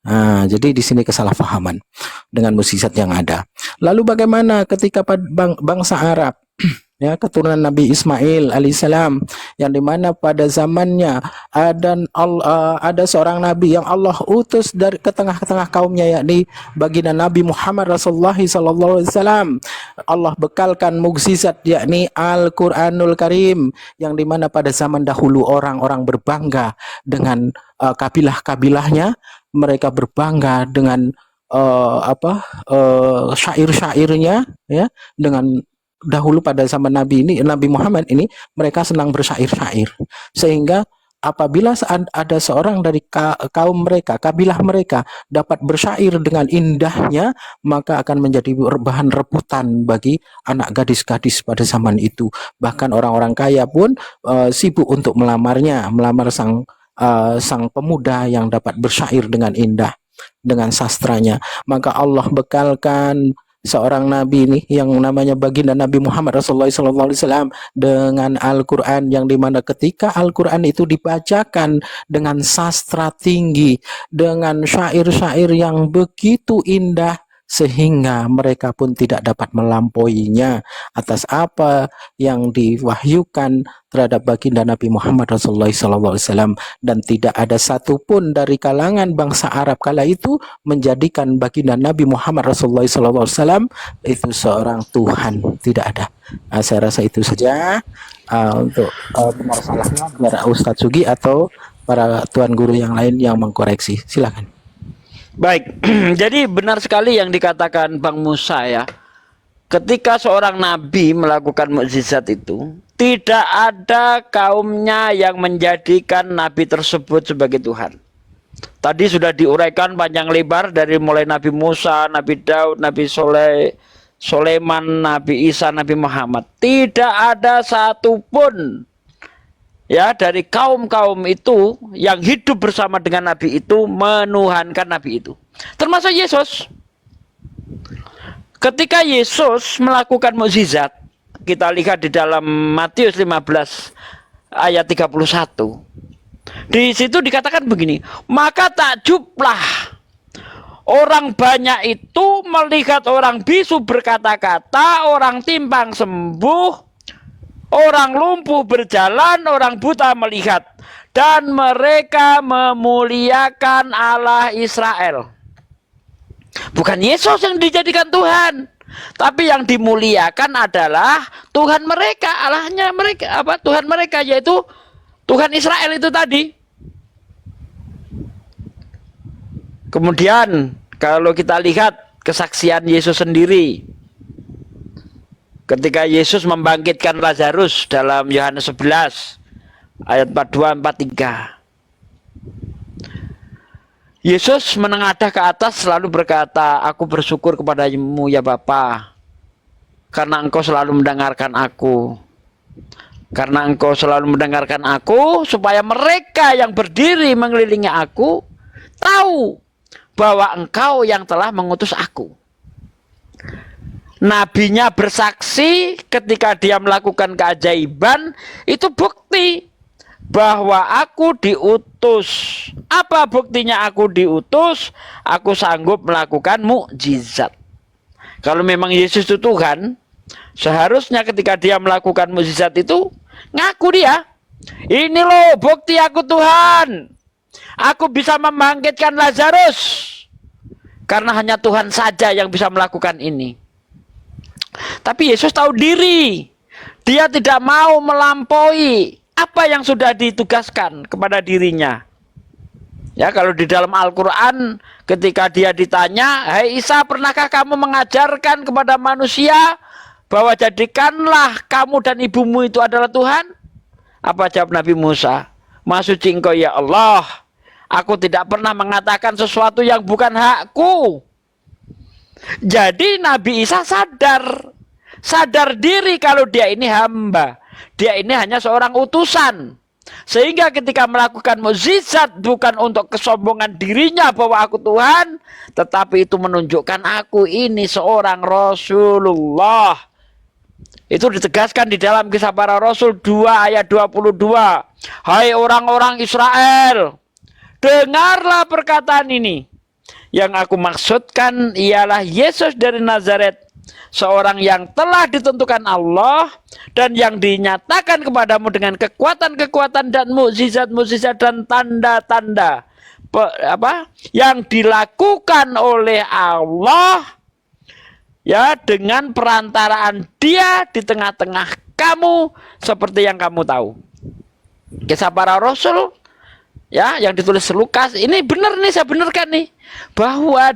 Nah, jadi di sini kesalahpahaman dengan mukjizat yang ada. Lalu bagaimana ketika bangsa Arab, ya, keturunan Nabi Ismail alaihissalam, yang dimana pada zamannya ada seorang nabi yang Allah utus dari ke tengah-tengah kaumnya, yakni baginda Nabi Muhammad Rasulullah sallallahu alaihi wasallam. Allah bekalkan mukjizat yakni Al-Qur'anul Karim, yang dimana pada zaman dahulu orang-orang berbangga dengan kabilah-kabilahnya. Mereka berbangga dengan syair-syairnya, ya, dengan dahulu pada zaman Nabi Muhammad ini mereka senang bersyair-syair, sehingga apabila ada seorang dari kaum mereka, kabilah mereka dapat bersyair dengan indahnya, maka akan menjadi bahan rebutan bagi anak gadis-gadis pada zaman itu. Bahkan orang-orang kaya pun sibuk untuk melamar sang pemuda yang dapat bersyair dengan indah, dengan sastranya. Maka Allah bekalkan seorang nabi ini yang namanya baginda Nabi Muhammad Rasulullah SAW dengan Al-Quran, yang dimana ketika Al-Quran itu dibacakan dengan sastra tinggi, dengan syair-syair yang begitu indah, sehingga mereka pun tidak dapat melampauinya atas apa yang diwahyukan terhadap baginda Nabi Muhammad Rasulullah SAW, dan tidak ada satupun dari kalangan bangsa Arab kala itu menjadikan baginda Nabi Muhammad Rasulullah SAW itu seorang Tuhan, tidak ada. Saya rasa itu saja untuk benar salahnya biar Ustadz Sugi atau para tuan guru yang lain yang mengkoreksi. Silakan. Baik, jadi benar sekali yang dikatakan Bang Musa, ya. Ketika seorang nabi melakukan mukjizat itu, tidak ada kaumnya yang menjadikan nabi tersebut sebagai Tuhan. Tadi sudah diuraikan panjang lebar dari mulai Nabi Musa, Nabi Daud, Nabi Sulaiman, Nabi Isa, Nabi Muhammad. Tidak ada satupun, ya, dari kaum-kaum itu yang hidup bersama dengan Nabi itu menuhankan Nabi itu. Termasuk Yesus. Ketika Yesus melakukan mukjizat, kita lihat di dalam Matius 15 ayat 31. Di situ dikatakan begini, maka takjublah orang banyak itu melihat orang bisu berkata-kata, orang timpang sembuh, orang lumpuh berjalan, orang buta melihat, dan mereka memuliakan Allah Israel. Bukan Yesus yang dijadikan Tuhan, tapi yang dimuliakan adalah Tuhan mereka, Allahnya mereka, Tuhan mereka, yaitu Tuhan Israel itu tadi. Kemudian kalau kita lihat kesaksian Yesus sendiri, ketika Yesus membangkitkan Lazarus dalam Yohanes 11 ayat 42-43. Yesus menengadah ke atas selalu berkata, aku bersyukur kepadamu ya Bapa, karena engkau selalu mendengarkan aku. Karena engkau selalu mendengarkan aku, supaya mereka yang berdiri mengelilingi aku tahu bahwa engkau yang telah mengutus aku. Nabinya bersaksi ketika dia melakukan keajaiban, itu bukti bahwa aku diutus. Apa buktinya aku diutus? Aku sanggup melakukan mukjizat. Kalau memang Yesus itu Tuhan, seharusnya ketika dia melakukan mukjizat itu ngaku dia, ini loh bukti aku Tuhan. Aku bisa membangkitkan Lazarus. Karena hanya Tuhan saja yang bisa melakukan ini. Tapi Yesus tahu diri. Dia tidak mau melampaui apa yang sudah ditugaskan kepada dirinya. Ya, kalau di dalam Al-Quran ketika dia ditanya, hai Isa, pernahkah kamu mengajarkan kepada manusia bahwa jadikanlah kamu dan ibumu itu adalah Tuhan? Apa jawab Nabi Musa? Maha suci engkau ya Allah, aku tidak pernah mengatakan sesuatu yang bukan hakku. Jadi Nabi Isa sadar diri kalau dia ini hamba. Dia ini hanya seorang utusan. Sehingga ketika melakukan mukjizat bukan untuk kesombongan dirinya bahwa aku Tuhan, tetapi itu menunjukkan aku ini seorang Rasulullah. Itu ditegaskan di dalam Kisah Para Rasul 2 ayat 22. Hai orang-orang Israel, dengarlah perkataan ini. Yang aku maksudkan ialah Yesus dari Nazaret, seorang yang telah ditentukan Allah dan yang dinyatakan kepadamu dengan kekuatan-kekuatan dan mukjizat-mukjizat dan tanda-tanda yang dilakukan oleh Allah, ya, dengan perantaraan dia di tengah-tengah kamu seperti yang kamu tahu. Kisah Para Rasul, ya, yang ditulis Lukas, ini benar nih, saya benarkan nih, bahwa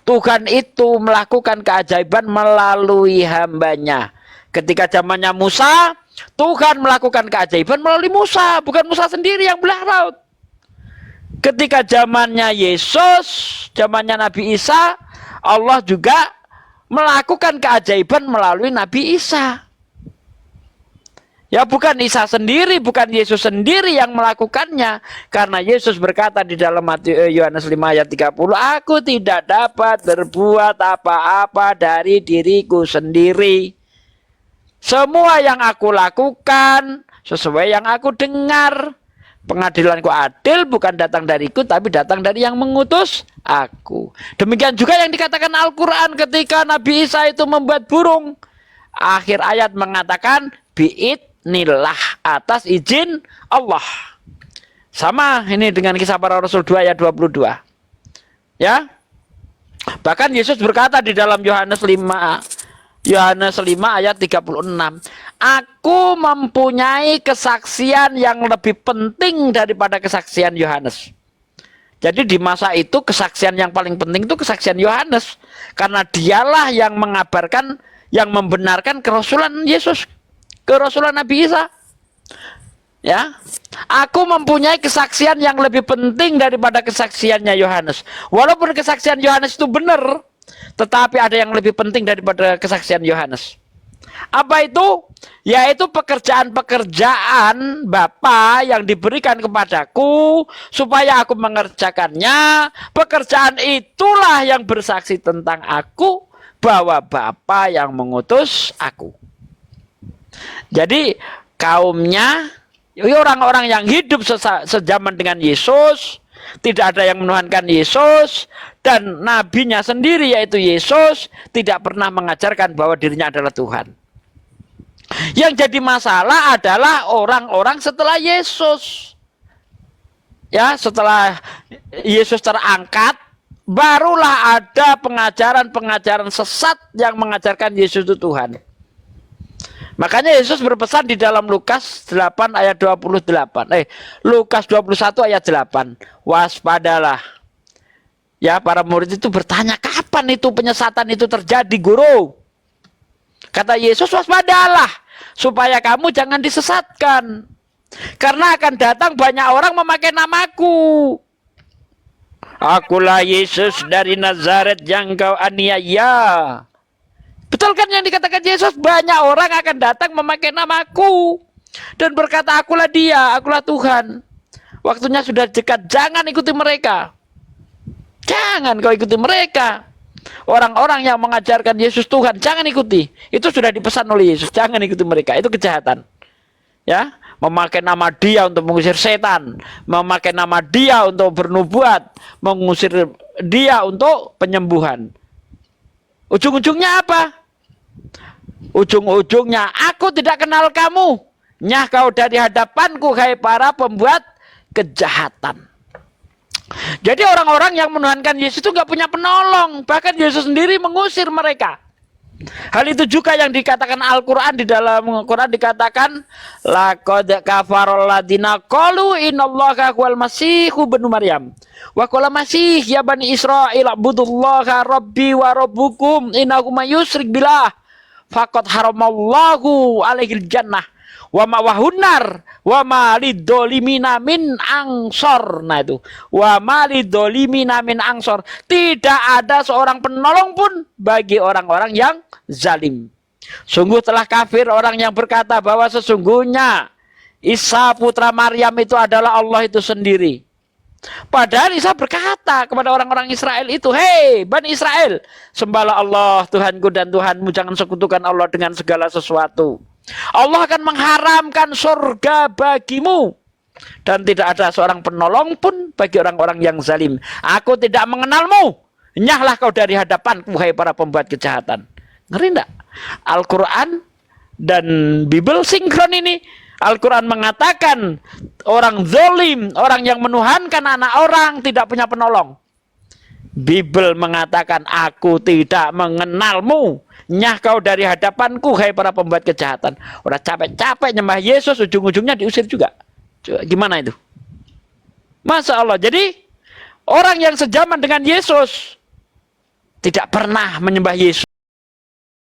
Tuhan itu melakukan keajaiban melalui hambanya. Ketika zamannya Musa, Tuhan melakukan keajaiban melalui Musa, bukan Musa sendiri yang belah laut. Ketika zamannya Yesus, zamannya Nabi Isa, Allah juga melakukan keajaiban melalui Nabi Isa. Ya, bukan Isa sendiri, bukan Yesus sendiri yang melakukannya. Karena Yesus berkata di dalam Yohanes 5 ayat 30, aku tidak dapat berbuat apa-apa dari diriku sendiri. Semua yang aku lakukan sesuai yang aku dengar. Pengadilanku adil, bukan datang dariku, tapi datang dari yang mengutus aku. Demikian juga yang dikatakan Al-Quran ketika Nabi Isa itu membuat burung. Akhir ayat mengatakan, bi'idnillah, atas izin Allah. Sama ini dengan Kisah Para Rasul 2 ayat 22. Ya. Bahkan Yesus berkata di dalam Yohanes 5 ayat 36, aku mempunyai kesaksian yang lebih penting daripada kesaksian Yohanes. Jadi di masa itu kesaksian yang paling penting itu kesaksian Yohanes, karena dialah yang mengabarkan, yang membenarkan kerasulan Yesus, kerasulan Nabi Isa. Ya, aku mempunyai kesaksian yang lebih penting daripada kesaksiannya Yohanes. Walaupun kesaksian Yohanes itu benar, tetapi ada yang lebih penting daripada kesaksian Yohanes. Apa itu? Yaitu pekerjaan-pekerjaan Bapa yang diberikan kepadaku supaya aku mengerjakannya. Pekerjaan itulah yang bersaksi tentang aku bahwa Bapa yang mengutus aku. Jadi kaumnya, orang-orang yang hidup sejaman dengan Yesus, tidak ada yang menuhankan Yesus, dan nabinya sendiri yaitu Yesus tidak pernah mengajarkan bahwa dirinya adalah Tuhan. Yang jadi masalah adalah orang-orang setelah Yesus. Ya, setelah Yesus terangkat, barulah ada pengajaran-pengajaran sesat yang mengajarkan Yesus itu Tuhan. Makanya Yesus berpesan di dalam Lukas 8 ayat 28. Lukas 21 ayat 8. Waspadalah. Ya, para murid itu bertanya, kapan itu penyesatan itu terjadi, Guru? Kata Yesus, waspadalah supaya kamu jangan disesatkan. Karena akan datang banyak orang memakai namaku. Akulah Yesus dari Nazaret yang kau aniaya. Betul kan yang dikatakan Yesus? Banyak orang akan datang memakai namaku dan berkata, akulah dia, akulah Tuhan. Waktunya sudah dekat, jangan ikuti mereka. Jangan kau ikuti mereka. Orang-orang yang mengajarkan Yesus Tuhan, jangan ikuti. Itu sudah dipesan oleh Yesus, jangan ikuti mereka. Itu kejahatan. Ya, memakai nama dia untuk mengusir setan, memakai nama dia untuk bernubuat, mengusir dia untuk penyembuhan. Ujung-ujungnya apa? Ujung-ujungnya, aku tidak kenal kamu. Nyah kau dari hadapanku, hai para pembuat kejahatan. Jadi orang-orang yang menuhankan Yesus itu nggak punya penolong. Bahkan Yesus sendiri mengusir mereka. Hal itu juga yang dikatakan Al-Quran. Di dalam Al-Quran dikatakan, laqad kafarul ladina qalu innallaha huwal masihu ibnu Maryam. Wa qala masih ya bani Israil ibudullaha rabbi wa rabbukum innahu may yusyrik billah faqad haramallahu alaihil jannah wa ma'wahunar wa ma lidzalimina min ansor. Nah itu, wa ma lidzalimina min ansor. Tidak ada seorang penolong pun bagi orang-orang yang zalim. Sungguh telah kafir orang yang berkata bahwa sesungguhnya Isa putra Maryam itu adalah Allah itu sendiri. Padahal Isa berkata kepada orang-orang Israel itu, hei Bani Israel, sembahlah Allah Tuhanku dan Tuhanmu, jangan sekutukan Allah dengan segala sesuatu. Allah akan mengharamkan surga bagimu dan tidak ada seorang penolong pun bagi orang-orang yang zalim. Aku tidak mengenalmu, nyahlah kau dari hadapanku, hai para pembuat kejahatan. Ngeri enggak? Al-Quran dan Bible sinkron ini. Al-Quran mengatakan orang zalim, orang yang menuhankan anak orang, tidak punya penolong. Bible mengatakan aku tidak mengenalmu, nyah kau dari hadapanku, hai para pembuat kejahatan. Udah capek-capek nyembah Yesus, ujung-ujungnya diusir juga. Coba, gimana itu? Masya Allah. Jadi orang yang sejaman dengan Yesus tidak pernah menyembah Yesus.